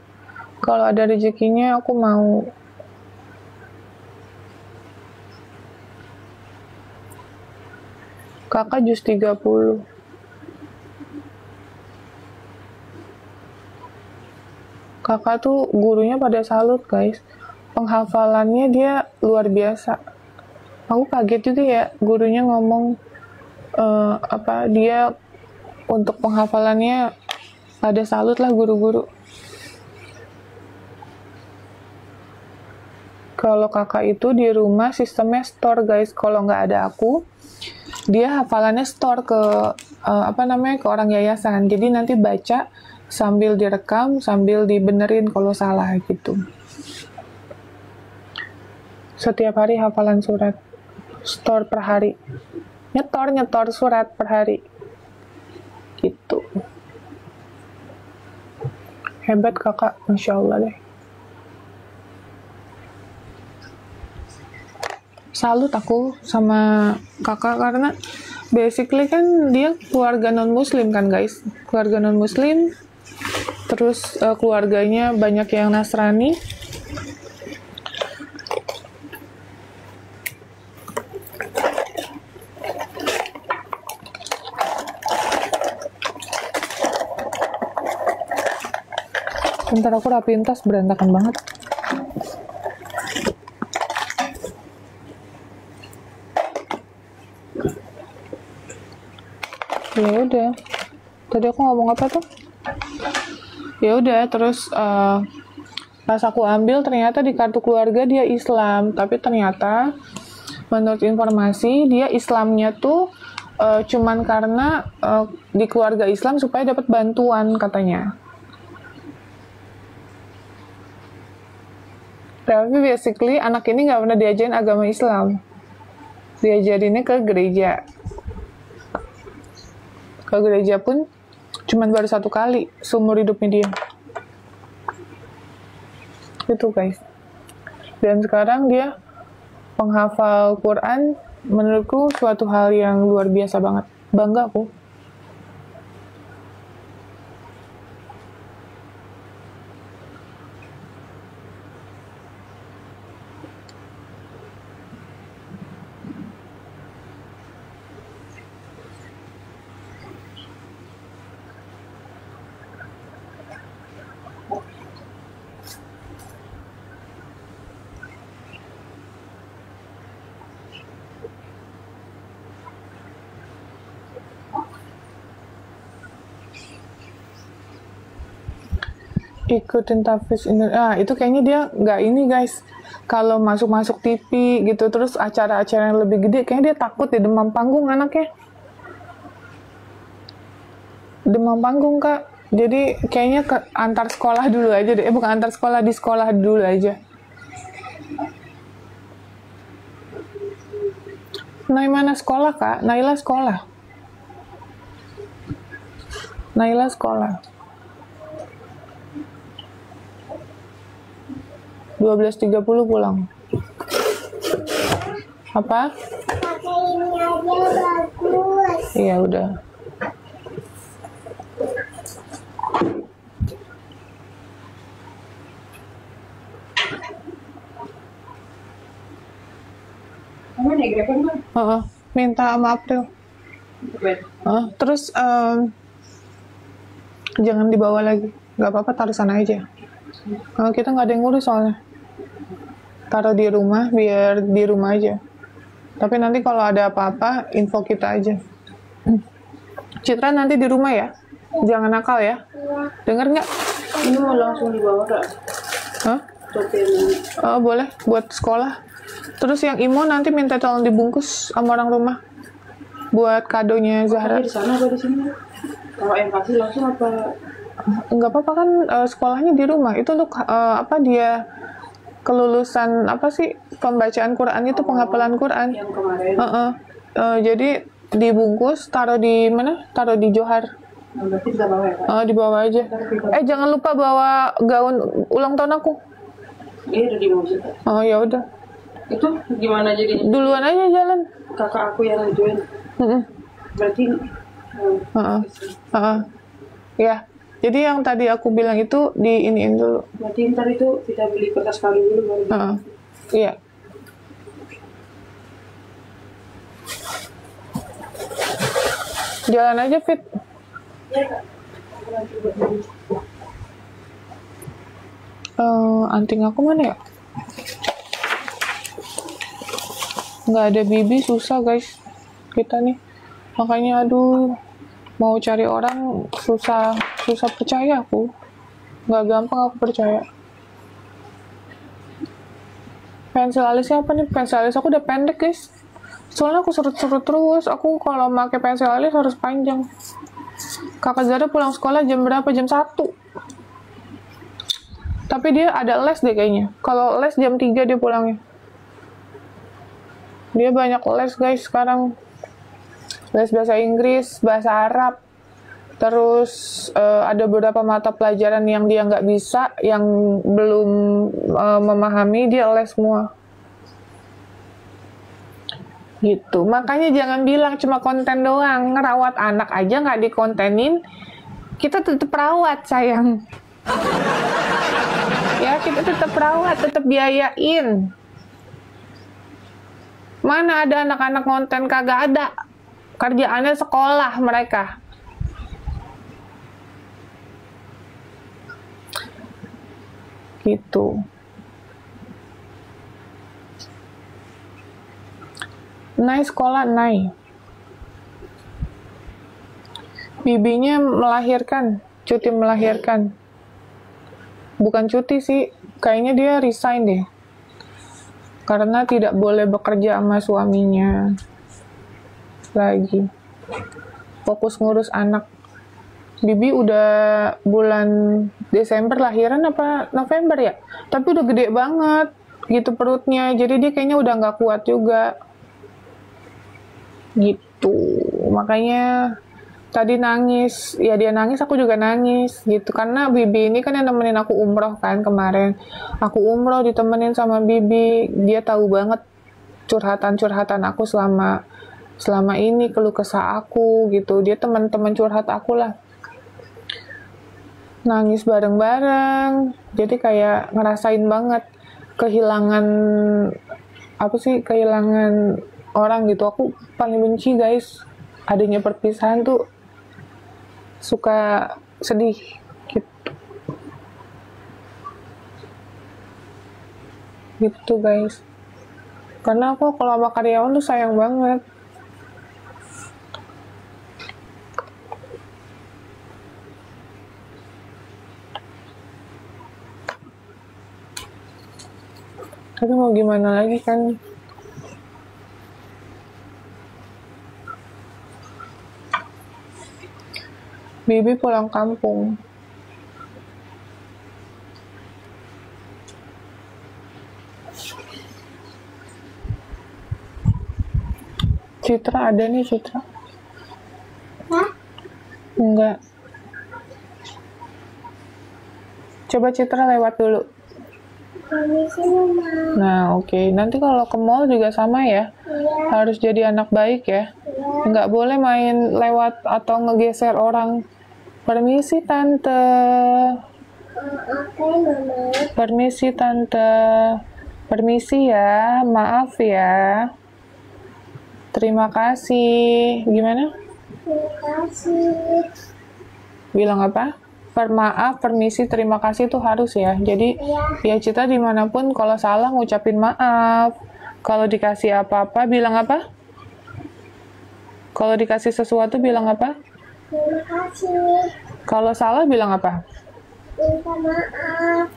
[SPEAKER 1] Kalau ada rezekinya aku mau. Kakak jus 30. Kakak tuh gurunya pada salut guys. Penghafalannya dia luar biasa. Aku kaget juga ya, gurunya ngomong dia untuk penghafalannya pada salut lah guru-guru. Kalau kakak itu di rumah sistemnya store guys. Kalau nggak ada aku, dia hafalannya store ke ke orang yayasan. Jadi nanti baca sambil direkam, sambil dibenerin kalau salah gitu. Setiap hari hafalan surat, store per hari, nyetor surat per hari, gitu. Hebat kakak, masya Allah deh. Salut aku sama kakak karena basically kan dia keluarga non muslim kan guys, keluarga non muslim, terus keluarganya banyak yang Nasrani. Bentar aku rapiin tas, berantakan banget. Ya udah. Tadi aku ngomong apa tuh? Ya udah, terus pas aku ambil ternyata di kartu keluarga dia Islam, tapi ternyata menurut informasi dia Islamnya tuh cuman karena di keluarga Islam supaya dapat bantuan katanya. Tapi basically anak ini nggak pernah diajarin agama Islam, diajarinnya ke gereja. Ke gereja pun cuman baru 1 kali seumur hidupnya dia. Itu guys. Dan sekarang dia penghafal Quran, menurutku suatu hal yang luar biasa banget. Bangga aku. Ikutin Tafiz Indonesia. Itu kayaknya dia nggak ini guys. Kalau masuk-masuk TV gitu, terus acara-acara yang lebih gede, kayaknya dia takut ya, demam panggung anaknya. Demam panggung kak. Jadi kayaknya ke antar sekolah dulu aja deh. Bukan antar sekolah, di sekolah dulu aja. Naimana sekolah kak? Naila sekolah. Naila sekolah. 12.30 pulang. Apa?
[SPEAKER 3] Pakai ini aja bagus.
[SPEAKER 1] Iya udah.
[SPEAKER 2] Kamu naik Grab kan?
[SPEAKER 1] Minta sama April. Terus jangan dibawa lagi. Gak apa-apa, taruh sana aja. Kita nggak ada yang ngurus soalnya. Taruh di rumah, biar di rumah aja. Tapi nanti kalau ada apa-apa, info kita aja. Citra nanti di rumah ya. Jangan nakal ya. Dengar nggak?
[SPEAKER 2] Ini mau langsung dibawa kak?
[SPEAKER 1] Hah?
[SPEAKER 2] Sopirnya.
[SPEAKER 1] Boleh, buat sekolah. Terus yang Imo nanti minta tolong dibungkus sama orang rumah. Buat kadonya Zahra.
[SPEAKER 2] Di sana apa di sini? Kalau yang kasih langsung apa?
[SPEAKER 1] Nggak apa-apa kan, sekolahnya di rumah. Itu untuk apa dia kelulusan apa sih pembacaan Quran itu, penghafalan Quran.
[SPEAKER 2] Yang kemarin.
[SPEAKER 1] Jadi dibungkus, taruh di mana? Taruh di Johar.
[SPEAKER 2] Nah, berarti bisa bawa ya kak?
[SPEAKER 1] Dibawa aja. Jangan lupa bawa gaun ulang tahun aku.
[SPEAKER 2] Iya udah di mobil kak.
[SPEAKER 1] Ya udah.
[SPEAKER 2] Itu gimana jadinya?
[SPEAKER 1] Duluan aja jalan.
[SPEAKER 2] Kakak aku yang join. Berarti.
[SPEAKER 1] Ya. Jadi yang tadi aku bilang itu di iniin dulu.
[SPEAKER 2] Berarti ntar itu kita beli kertas kali dulu baru.
[SPEAKER 1] Iya. Jalan aja, Fit.
[SPEAKER 2] Iya kak.
[SPEAKER 1] Anting aku mana ya? Nggak ada bibi, susah guys. Kita nih. Makanya aduh, mau cari orang susah percaya aku. Nggak gampang aku percaya. Pensil alisnya apa nih? Pensil alis aku udah pendek guys. Soalnya aku surut-surut terus. Aku kalau pakai pensil alis harus panjang. Kakak Zara pulang sekolah jam berapa? Jam 1. Tapi dia ada les deh kayaknya. Kalau les jam 3 dia pulangnya. Dia banyak les guys sekarang. Les bahasa Inggris, bahasa Arab. Terus ada beberapa mata pelajaran yang dia nggak bisa, yang belum memahami, dia les semua. Gitu. Makanya jangan bilang cuma konten doang. Ngerawat anak aja nggak dikontenin, kita tetap rawat sayang. Ya, kita tetap rawat, tetap biayain. Mana ada anak-anak konten, kagak ada. Kerjaannya sekolah mereka. gitu. Nai sekolah, Nai. Bibinya melahirkan, cuti melahirkan. Bukan cuti sih, kayaknya dia resign deh. Karena tidak boleh bekerja sama suaminya lagi. Fokus ngurus anak. Bibi udah bulan Desember lahiran apa November ya? Tapi udah gede banget gitu perutnya. Jadi dia kayaknya udah nggak kuat juga. Gitu. Makanya tadi nangis. Ya dia nangis, aku juga nangis gitu. Karena Bibi ini kan yang nemenin aku umroh kan kemarin. Aku umroh ditemenin sama Bibi. Dia tahu banget curhatan-curhatan aku selama ini, keluh kesah aku gitu. Dia teman-teman curhat aku lah. Nangis bareng-bareng, jadi kayak ngerasain banget kehilangan orang gitu. Aku paling benci guys, adanya perpisahan tuh suka sedih gitu guys. Karena aku kalau sama karyawan tuh sayang banget. Tapi mau gimana lagi kan? Bibi pulang kampung. Citra ada nih, Citra.
[SPEAKER 3] Hah?
[SPEAKER 1] Enggak. Coba Citra lewat dulu.
[SPEAKER 3] Permisi, Mama.
[SPEAKER 1] Nah, oke. Nanti kalau ke mall juga sama ya.
[SPEAKER 3] Iya.
[SPEAKER 1] Harus jadi anak baik ya.
[SPEAKER 3] Iya.
[SPEAKER 1] Nggak boleh main lewat atau ngegeser orang. Permisi, Tante.
[SPEAKER 3] Oke, Mama.
[SPEAKER 1] Permisi, Tante. Permisi ya. Maaf ya. Terima kasih. Gimana?
[SPEAKER 3] Terima kasih.
[SPEAKER 1] Bilang apa? Maaf, permisi, terima kasih itu harus ya. Jadi ya Citra dimanapun kalau salah ngucapin maaf. Kalau dikasih apa-apa bilang apa? Kalau dikasih sesuatu bilang apa?
[SPEAKER 3] Terima kasih.
[SPEAKER 1] Kalau salah bilang apa?
[SPEAKER 3] Minta maaf.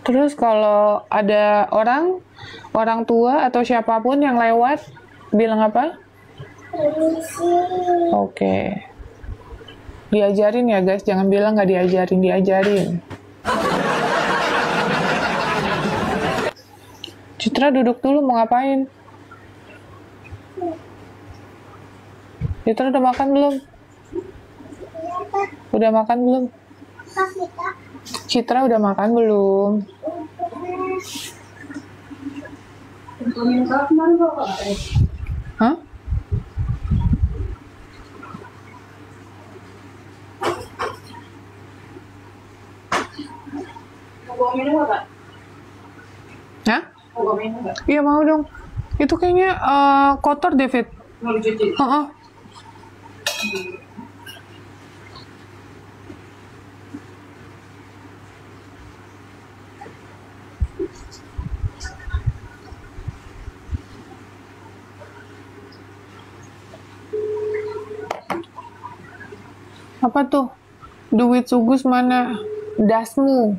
[SPEAKER 1] Terus kalau ada orang tua atau siapapun yang lewat bilang apa?
[SPEAKER 3] Permisi.
[SPEAKER 1] Oke. Diajarin ya guys, jangan bilang nggak diajarin. Citra duduk dulu, mau ngapain? Citra udah makan belum? Udah makan belum?
[SPEAKER 3] Apa kita?
[SPEAKER 1] Citra udah makan belum?
[SPEAKER 2] Minum kak kemarin kok Kak?
[SPEAKER 1] Hah?
[SPEAKER 2] Mau bawa minum nggak Kak?
[SPEAKER 1] Hah?
[SPEAKER 2] Mau bawa minum nggak?
[SPEAKER 1] Iya mau dong. Itu kayaknya kotor deh, Fit.
[SPEAKER 2] Mau dicuci?
[SPEAKER 1] Heeh. Apa tuh? Duit sugus mana? Dasmu.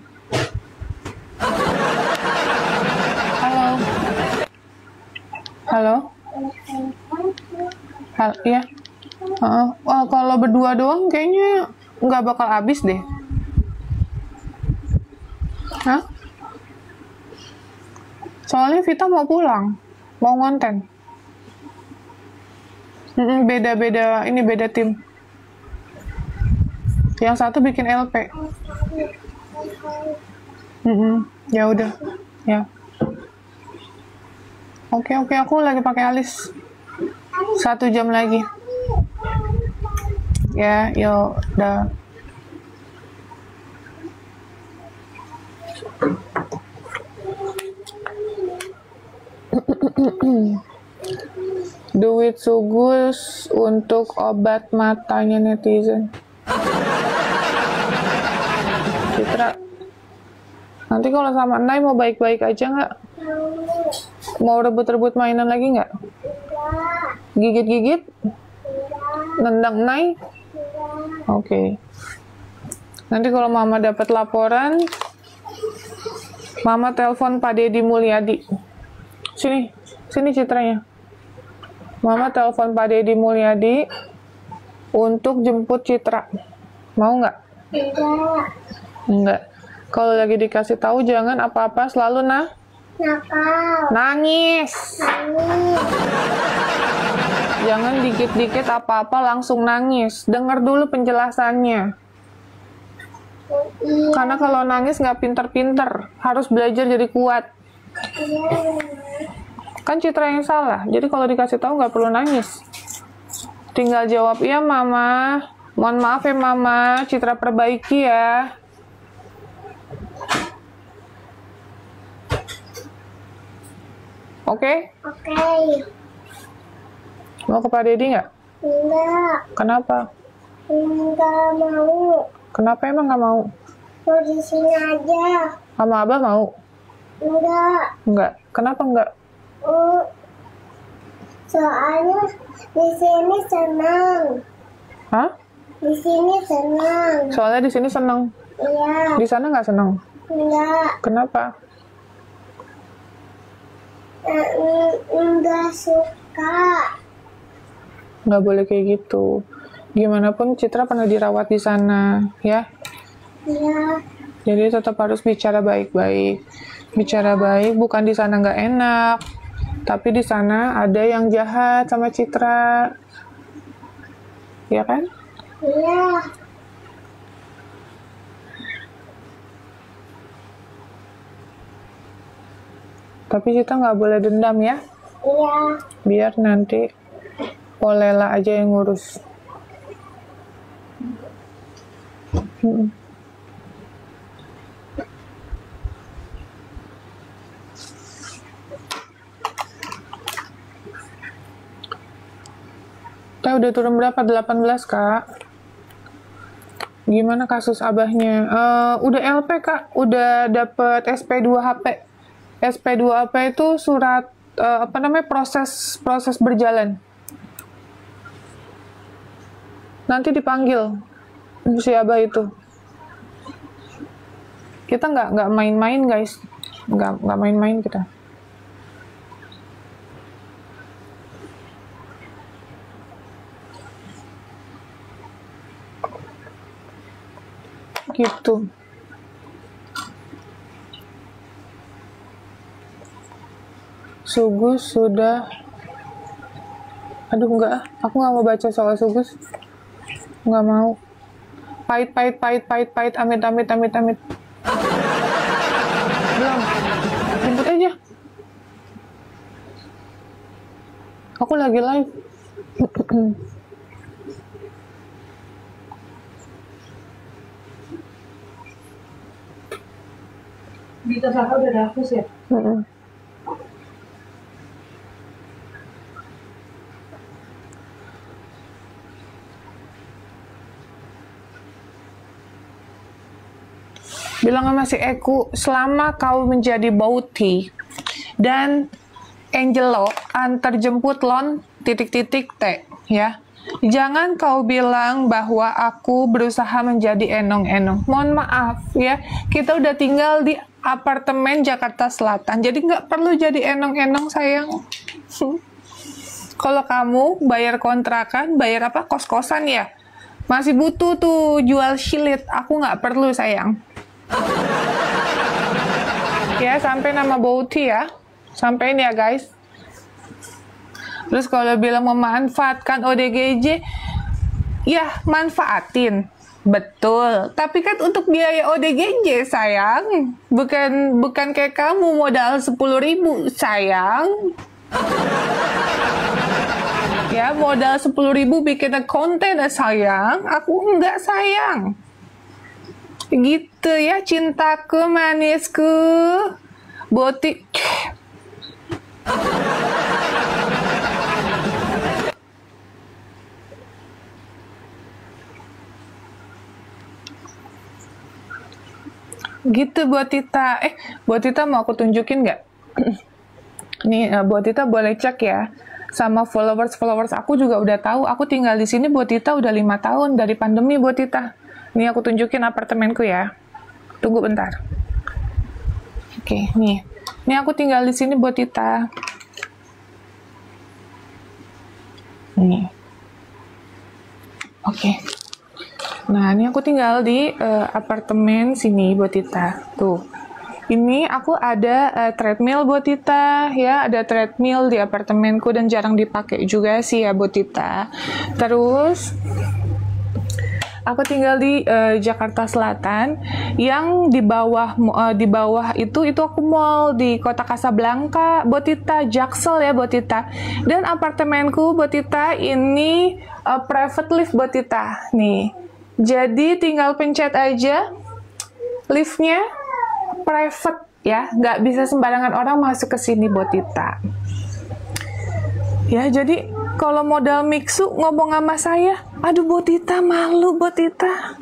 [SPEAKER 1] Halo. Halo. Iya. Oh, kalau berdua doang kayaknya nggak bakal habis deh. Hah? Soalnya Vita mau pulang, mau ngonten. Beda-beda, ini beda tim. Yang satu bikin LP. Ya udah, ya. Oke, aku lagi pakai alis. 1 jam lagi. Ya, yuk, dah. Duit sugus untuk obat matanya netizen. Citra. Nanti kalau sama Nay mau baik-baik aja nggak?
[SPEAKER 3] Mau.
[SPEAKER 1] Mau rebut-rebut mainan lagi nggak?
[SPEAKER 3] Enggak.
[SPEAKER 1] Gigit-gigit?
[SPEAKER 3] Enggak.
[SPEAKER 1] Nendang Nay?
[SPEAKER 3] Enggak.
[SPEAKER 1] Oke. Nanti kalau Mama dapat laporan, Mama telepon Pak Deddy Mulyadi. Sini citranya. Mama telepon Pak Deddy Mulyadi untuk jemput Citra. Mau nggak?
[SPEAKER 3] Enggak.
[SPEAKER 1] Enggak. Kalau lagi dikasih tahu jangan apa-apa selalu
[SPEAKER 3] Nakal.
[SPEAKER 1] nangis.
[SPEAKER 3] Nangis.
[SPEAKER 1] Jangan dikit-dikit apa-apa langsung nangis. Dengar dulu penjelasannya.
[SPEAKER 3] Iya.
[SPEAKER 1] Karena kalau nangis nggak pinter-pinter. Harus belajar jadi kuat.
[SPEAKER 3] Iya.
[SPEAKER 1] Kan Citra yang salah. Jadi kalau dikasih tahu nggak perlu nangis. Tinggal jawab, iya Mama. Mohon maaf ya Mama. Citra perbaiki ya. Oke?
[SPEAKER 3] Oke.
[SPEAKER 1] Mau ke Pak Deddy nggak?
[SPEAKER 3] Enggak.
[SPEAKER 1] Kenapa?
[SPEAKER 3] Enggak mau.
[SPEAKER 1] Kenapa emang nggak mau?
[SPEAKER 3] Mau di sini aja.
[SPEAKER 1] Sama Abah mau?
[SPEAKER 3] Enggak.
[SPEAKER 1] Enggak. Kenapa enggak?
[SPEAKER 3] Soalnya di sini senang.
[SPEAKER 1] Hah?
[SPEAKER 3] Di sini senang.
[SPEAKER 1] Soalnya di sini seneng.
[SPEAKER 3] Iya.
[SPEAKER 1] Di sana nggak seneng.
[SPEAKER 3] Enggak.
[SPEAKER 1] Kenapa?
[SPEAKER 3] Enggak suka.
[SPEAKER 1] Nggak boleh kayak gitu. Gimana pun Citra pernah dirawat di sana, ya.
[SPEAKER 3] Iya.
[SPEAKER 1] Jadi tetap harus bicara baik-baik. Bicara baik, bukan di sana nggak enak, tapi di sana ada yang jahat sama Citra, ya kan?
[SPEAKER 3] Iya.
[SPEAKER 1] Tapi Citra nggak boleh dendam ya,
[SPEAKER 3] Iya.
[SPEAKER 1] biar nanti Polela aja yang ngurus. Teh udah turun berapa? 18 Kak. Gimana kasus abahnya? Udah LP Kak, udah dapet SP2HP. SP2HP itu surat proses berjalan. Nanti dipanggil si abah itu. Kita nggak main-main guys, nggak main-main kita. Gitu. Sugus sudah. Aduh enggak, aku nggak mau baca soal Sugus. Nggak mau. Pahit, amit. Belum. Jemput aja. Aku lagi live.
[SPEAKER 2] Di tas aku udah dihapus ya?
[SPEAKER 1] Bilang sama si Eku, selama kau menjadi Bauti dan Angelo antar jemput Lon ... T, ya. Jangan kau bilang bahwa aku berusaha menjadi enong-enong. Mohon maaf ya, kita udah tinggal di apartemen Jakarta Selatan, jadi nggak perlu jadi enong-enong sayang. Kalau kamu bayar kontrakan, bayar apa, kos-kosan ya, masih butuh tuh jual shilit, aku nggak perlu sayang. Ya, sampai nama Bauti ya, sampein ya guys. Terus kalau bilang memanfaatkan ODGJ, ya manfaatin, betul. Tapi kan untuk biaya ODGJ sayang, bukan kayak kamu modal 10.000 sayang. Ya, modal 10.000 bikin konten sayang, aku enggak sayang. Gitu ya cintaku manisku, Boti. Gitu buat Tita. Buat Tita mau aku tunjukin nggak? Nih, buat Tita boleh cek ya. Sama followers aku juga udah tahu. Aku tinggal di sini buat Tita udah 5 tahun dari pandemi buat Tita. Nih aku tunjukin apartemenku ya. Tunggu bentar. Oke, nih. Nih aku tinggal di sini buat Tita. Nih. Oke. Nah, ini aku tinggal di apartemen sini buat Tita. Tuh. Ini aku ada treadmill buat Tita, ya. Ada treadmill di apartemenku dan jarang dipakai juga sih ya buat Tita. Terus aku tinggal di Jakarta Selatan, yang di bawah itu aku mall di Kota Kasablanka buat Tita, Jaksel ya buat Tita. Dan apartemenku buat Tita ini private lift buat Tita. Nih. Jadi tinggal pencet aja liftnya private ya, nggak bisa sembarangan orang masuk ke sini buat Tita. Ya, jadi kalau modal mixu ngomong sama saya, aduh buat Tita malu buat Tita.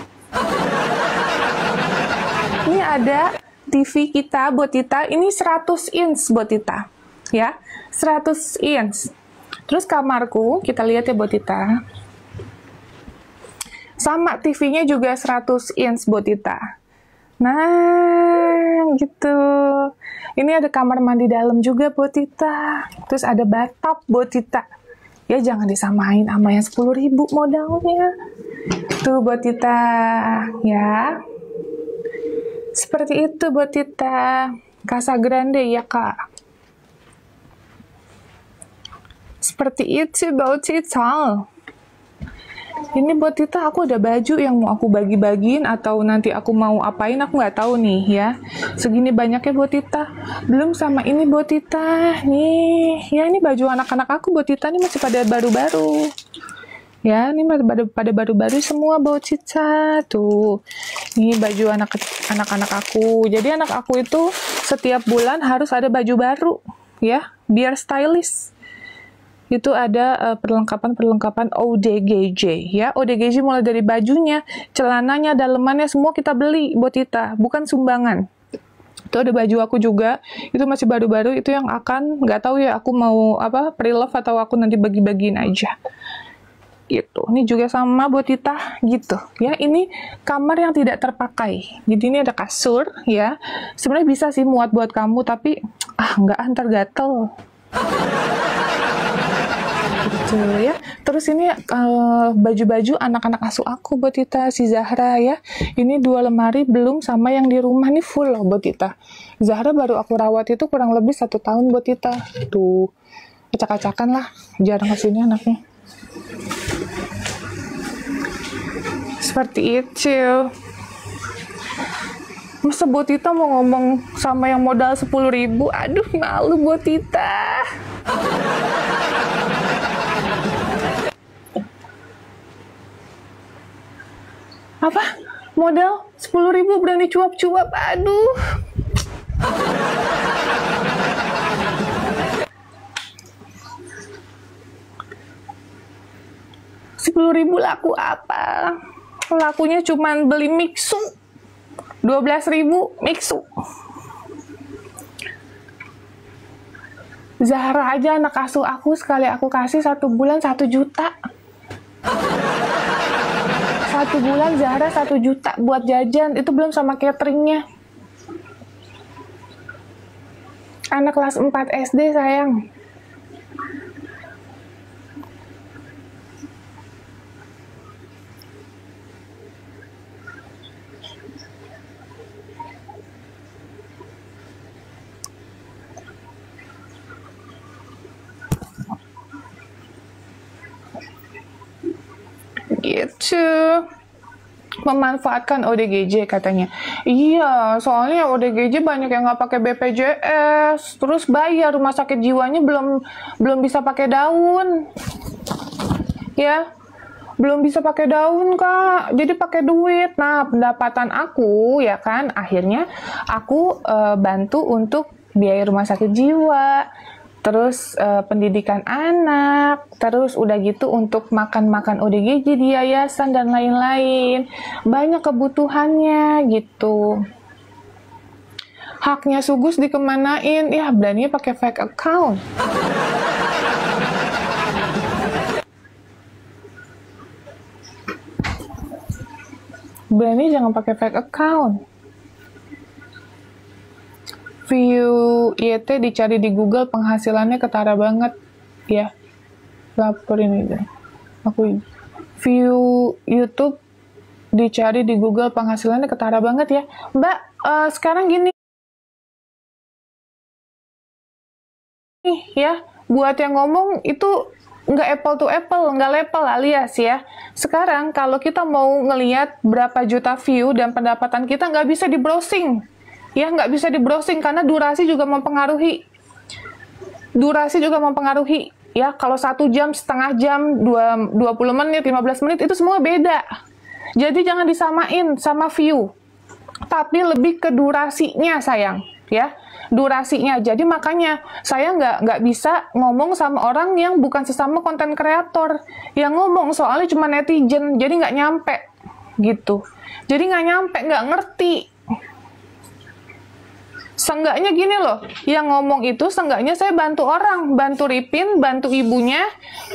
[SPEAKER 1] Ini ada TV kita buat Tita, ini 100 inch buat Tita. Ya, 100 inch. Terus kamarku, kita lihat ya buat Tita. Sama TV-nya juga 100 inch buat Tita. Nah, gitu. Ini ada kamar mandi dalam juga buat Tita. Terus ada bathtub buat Tita. Ya jangan disamain sama yang 10.000 modalnya. Tuh buat Tita, ya. Seperti itu buat Tita. Casa Grande ya, Kak. Seperti itu buat Tita. Ini buat Tita, aku ada baju yang mau aku bagi-bagiin atau nanti aku mau apain, aku nggak tahu nih ya. Segini banyaknya buat Tita. Belum sama ini buat Tita. Nih, ya ini baju anak-anak aku buat Tita, ini masih pada baru-baru. Ya, ini pada baru-baru semua buat Tita. Tuh, ini baju anak-anak aku. Jadi anak aku itu setiap bulan harus ada baju baru, ya, biar stylish. Itu ada perlengkapan ODGJ ya. ODGJ mulai dari bajunya, celananya, dalemannya semua kita beli buat Tita, bukan sumbangan. Itu ada baju aku juga, itu masih baru-baru, itu yang akan nggak tahu ya aku mau apa pre-love atau aku nanti bagi-bagiin aja. Gitu. Ini juga sama buat Tita gitu ya. Ini kamar yang tidak terpakai. Jadi ini ada kasur ya. Sebenarnya bisa sih muat buat kamu tapi nggak antar gatel. Gitu ya. Terus ini baju-baju anak-anak asuh aku buat Tita, si Zahra ya. Ini 2 lemari belum sama yang di rumah nih full loh buat Tita. Zahra baru aku rawat itu kurang lebih 1 tahun buat Tita. Tuh, acak-acakan lah, jarang kesini anaknya. Seperti itu. Masa buat Tita mau ngomong sama yang modal 10.000? Aduh, malu buat Tita. Apa? Modal 10.000 berani cuap-cuap? Aduh. $10.000 laku apa? Lakunya cuman beli mixu. 12.000 mixu. Zahra aja anak asuh aku sekali aku kasih 1 bulan 1 juta. 1 bulan Zahra 1 juta buat jajan, itu belum sama cateringnya. Anak kelas 4 SD sayang. Gitu. Memanfaatkan ODGJ katanya. Iya, soalnya ODGJ banyak yang nggak pakai BPJS, terus bayar rumah sakit jiwanya belum bisa pakai daun, ya, belum bisa pakai daun Kak, jadi pakai duit. Nah, pendapatan aku ya kan, akhirnya aku bantu untuk biaya rumah sakit jiwa. Terus pendidikan anak, terus udah gitu untuk makan-makan ODGJ di yayasan dan lain-lain. Banyak kebutuhannya gitu. Haknya Sugus dikemanain? Ya, beraninya pakai fake account. Berani jangan pakai fake account. View YT dicari di Google, penghasilannya ketara banget. Ya, laporin aja. Aku view YouTube dicari di Google, penghasilannya ketara banget ya. Mbak, sekarang gini ya, buat yang ngomong itu nggak apple to apple, nggak level alias ya. Sekarang kalau kita mau ngelihat berapa juta view dan pendapatan kita nggak bisa di browsing. Ya, nggak bisa di browsing karena durasi juga mempengaruhi. Durasi juga mempengaruhi. Ya, kalau 1 jam, setengah jam, 20 menit, 15 menit, itu semua beda. Jadi jangan disamain sama view. Tapi lebih ke durasinya, sayang. Ya, durasinya. Jadi makanya saya nggak bisa ngomong sama orang yang bukan sesama konten kreator. Yang ngomong soalnya cuma netizen, jadi nggak nyampe. Gitu. Jadi nggak nyampe, nggak ngerti. Seenggaknya gini loh, yang ngomong itu seenggaknya saya bantu orang, bantu Ripin, bantu ibunya,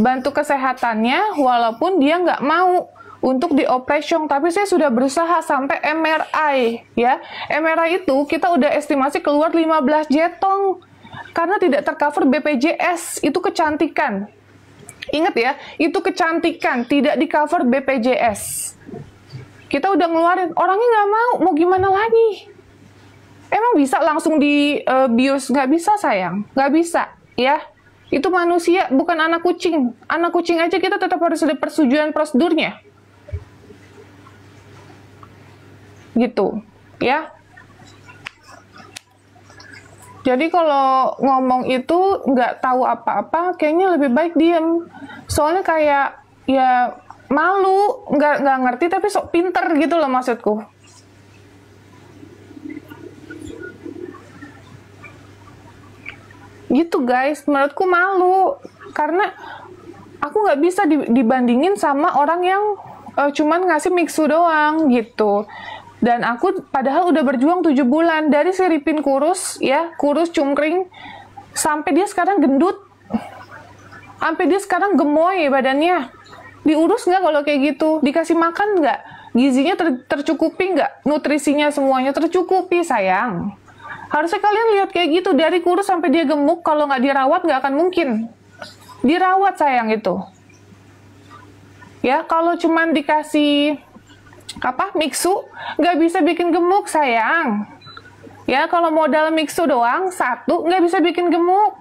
[SPEAKER 1] bantu kesehatannya, walaupun dia nggak mau untuk dioperasi, tapi saya sudah berusaha sampai MRI, ya. MRI itu kita udah estimasi keluar 15 jetong, karena tidak tercover BPJS, itu kecantikan. Ingat ya, itu kecantikan, tidak di cover BPJS. Kita udah ngeluarin, orangnya nggak mau gimana lagi? Emang bisa langsung di bios? Nggak bisa, sayang. Nggak bisa, ya. Itu manusia, bukan anak kucing. Anak kucing aja kita tetap harus ada persetujuan prosedurnya. Gitu, ya. Jadi kalau ngomong itu nggak tahu apa-apa, kayaknya lebih baik diem. Soalnya kayak, ya malu, nggak ngerti tapi sok pinter gitu loh maksudku. Gitu guys, menurutku malu karena aku nggak bisa dibandingin sama orang yang cuman ngasih mixu doang gitu. Dan aku padahal udah berjuang 7 bulan dari si Ripin kurus ya, kurus cungkring sampai dia sekarang gendut, sampai dia sekarang gemoy badannya. Diurus nggak kalau kayak gitu? Dikasih makan nggak? Gizinya tercukupi nggak? Nutrisinya semuanya tercukupi, sayang. Harusnya kalian lihat kayak gitu, dari kurus sampai dia gemuk, kalau nggak dirawat nggak akan mungkin. Dirawat, sayang, itu. Ya, kalau cuman dikasih mixu, nggak bisa bikin gemuk, sayang. Ya, kalau modal mixu doang, 1, nggak bisa bikin gemuk.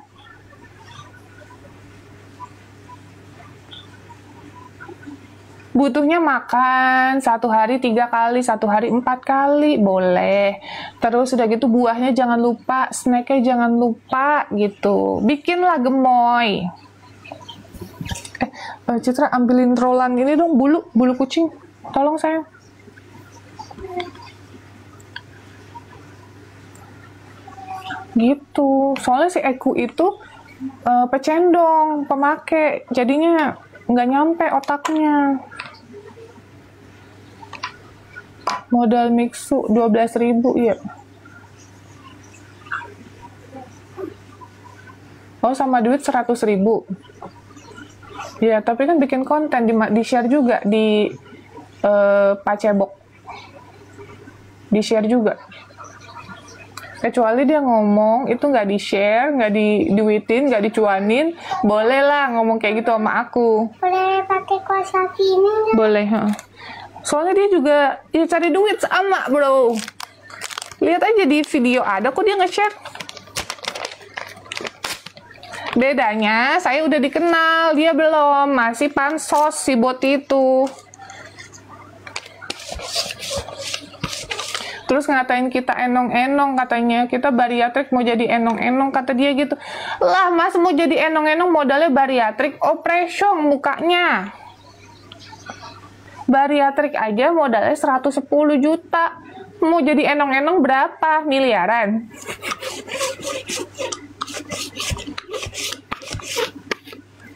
[SPEAKER 1] Butuhnya makan 1 hari 3 kali, 1 hari 4 kali, boleh. Terus udah gitu buahnya jangan lupa, snacknya jangan lupa gitu. Bikinlah gemoy. Citra ambilin rolan ini dong, bulu kucing. Tolong sayang. Gitu. Soalnya si Eku itu pecendong, pemakai. Jadinya nggak nyampe otaknya. Modal mixu 12.000, iya. Oh, sama duit 100.000. Ya, tapi kan bikin konten di-share juga di Pacebok. Di-share juga. Kecuali dia ngomong itu nggak di-share, nggak diduitin, nggak dicuanin, boleh lah ngomong kayak gitu sama aku.
[SPEAKER 3] Boleh pakai kaos kaki ini nggak?
[SPEAKER 1] Boleh, soalnya dia juga ya cari duit sama, bro. Lihat aja di video ada kok dia nge-share. Bedanya saya udah dikenal, dia belum, masih pansos si bot itu. Terus ngatain kita enong-enong, katanya kita bariatrik mau jadi enong-enong, kata dia gitu. Lah, mas mau jadi enong-enong modalnya bariatrik operation mukanya. Bariatrik aja modalnya 110 juta. Mau jadi enong-enong berapa? Miliaran.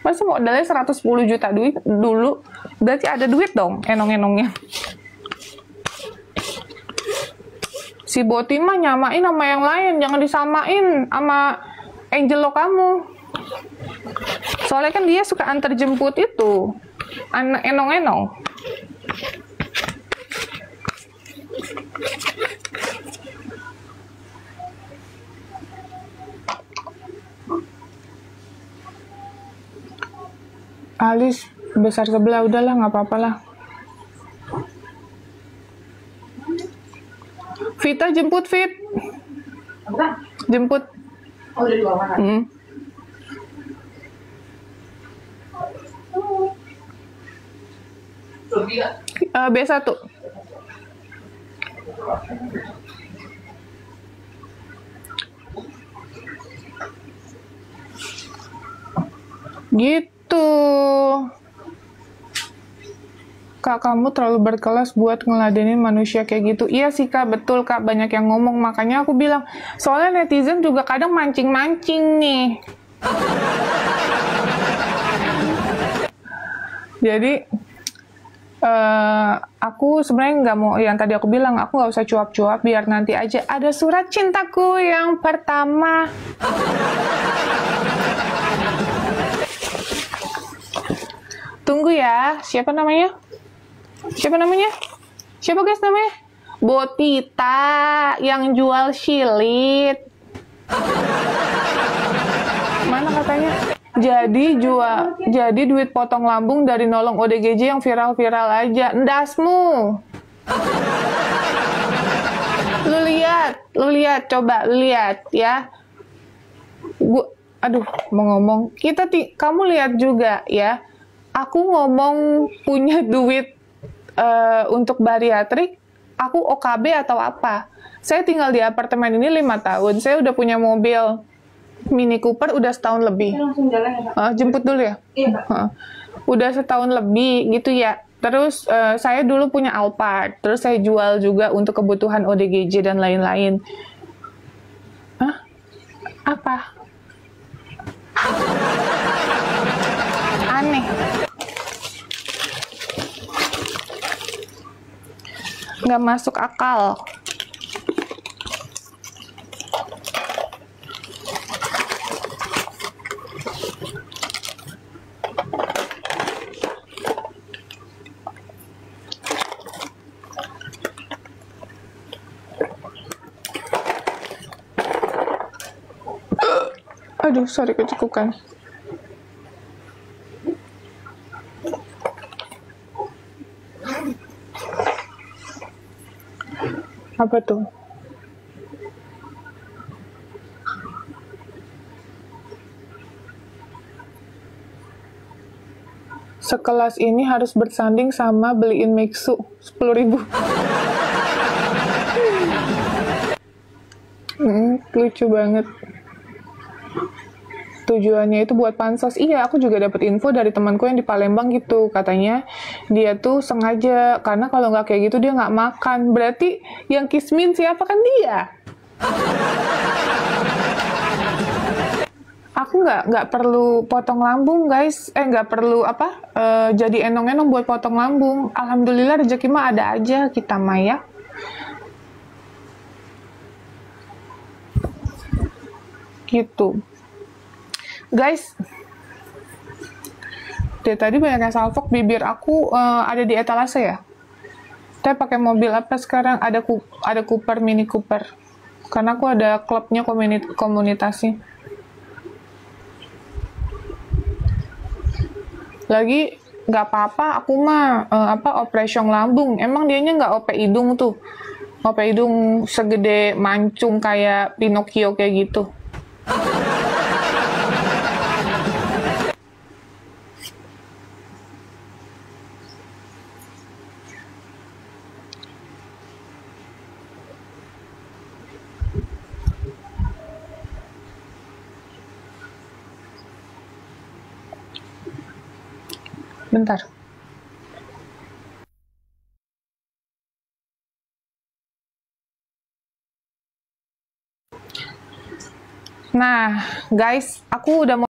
[SPEAKER 1] Masa modalnya 110 juta duit dulu? Berarti ada duit dong enong-enongnya. Si Boti mah nyamain sama yang lain, jangan disamain sama Angelo kamu. Soalnya kan dia suka antar jemput itu, anak enong-enong. Alis besar sebelah, udahlah nggak apa-apa lah. Vita jemput Fit.
[SPEAKER 2] Apa?
[SPEAKER 1] Jemput.
[SPEAKER 2] Oh, udah di bawah kan?
[SPEAKER 1] B1. Gitu. Kak, kamu terlalu berkelas buat ngeladenin manusia kayak gitu. Iya sih Kak, betul Kak, banyak yang ngomong. Makanya aku bilang, soalnya netizen juga kadang mancing-mancing nih. Jadi, aku sebenarnya nggak mau, yang tadi aku bilang, aku nggak usah cuap-cuap, biar nanti aja ada surat cintaku yang pertama. Tunggu ya, siapa namanya? Siapa namanya? Siapa guys namanya? Botita yang jual silit. Mana katanya? Jadi duit potong lambung dari nolong ODGJ yang viral-viral aja. Ndasmu. Lu lihat, coba lihat ya. Aduh, mau ngomong. Kamu lihat juga ya. Aku ngomong punya duit untuk bariatrik, aku OKB atau apa? Saya tinggal di apartemen ini 5 tahun. Saya udah punya mobil Mini Cooper udah setahun lebih.
[SPEAKER 2] Langsung jalan ya, Kak?
[SPEAKER 1] Jemput dulu ya?
[SPEAKER 2] Iya, Kak.
[SPEAKER 1] Udah setahun lebih gitu ya. Terus saya dulu punya Alphard. Terus saya jual juga untuk kebutuhan ODGJ dan lain-lain. Hah? Apa? Aneh. Nggak masuk akal. Aduh, sorry kecekukan. Apa tuh? Sekelas ini harus bersanding sama beliin Mixu 10.000. Lucu banget. Tujuannya itu buat pansos. Iya, aku juga dapat info dari temanku yang di Palembang gitu. Katanya dia tuh sengaja, karena kalau nggak kayak gitu dia nggak makan. Berarti yang kismin siapa? Kan dia. Aku nggak perlu potong lambung, guys. Nggak perlu jadi enong-enong buat potong lambung. Alhamdulillah rezeki mah ada aja kita mah ya. Gitu. Guys, dari tadi banyak yang salfok, bibir aku ada di etalase ya. Saya pakai mobil apa sekarang? Ada Cooper, Mini Cooper. Karena aku ada klubnya komunitasnya. Lagi nggak apa-apa, aku mah operasi lambung. Emang dianya nggak OP hidung tuh. OP hidung segede mancung kayak Pinocchio kayak gitu. Bentar. Nah, guys, aku udah mau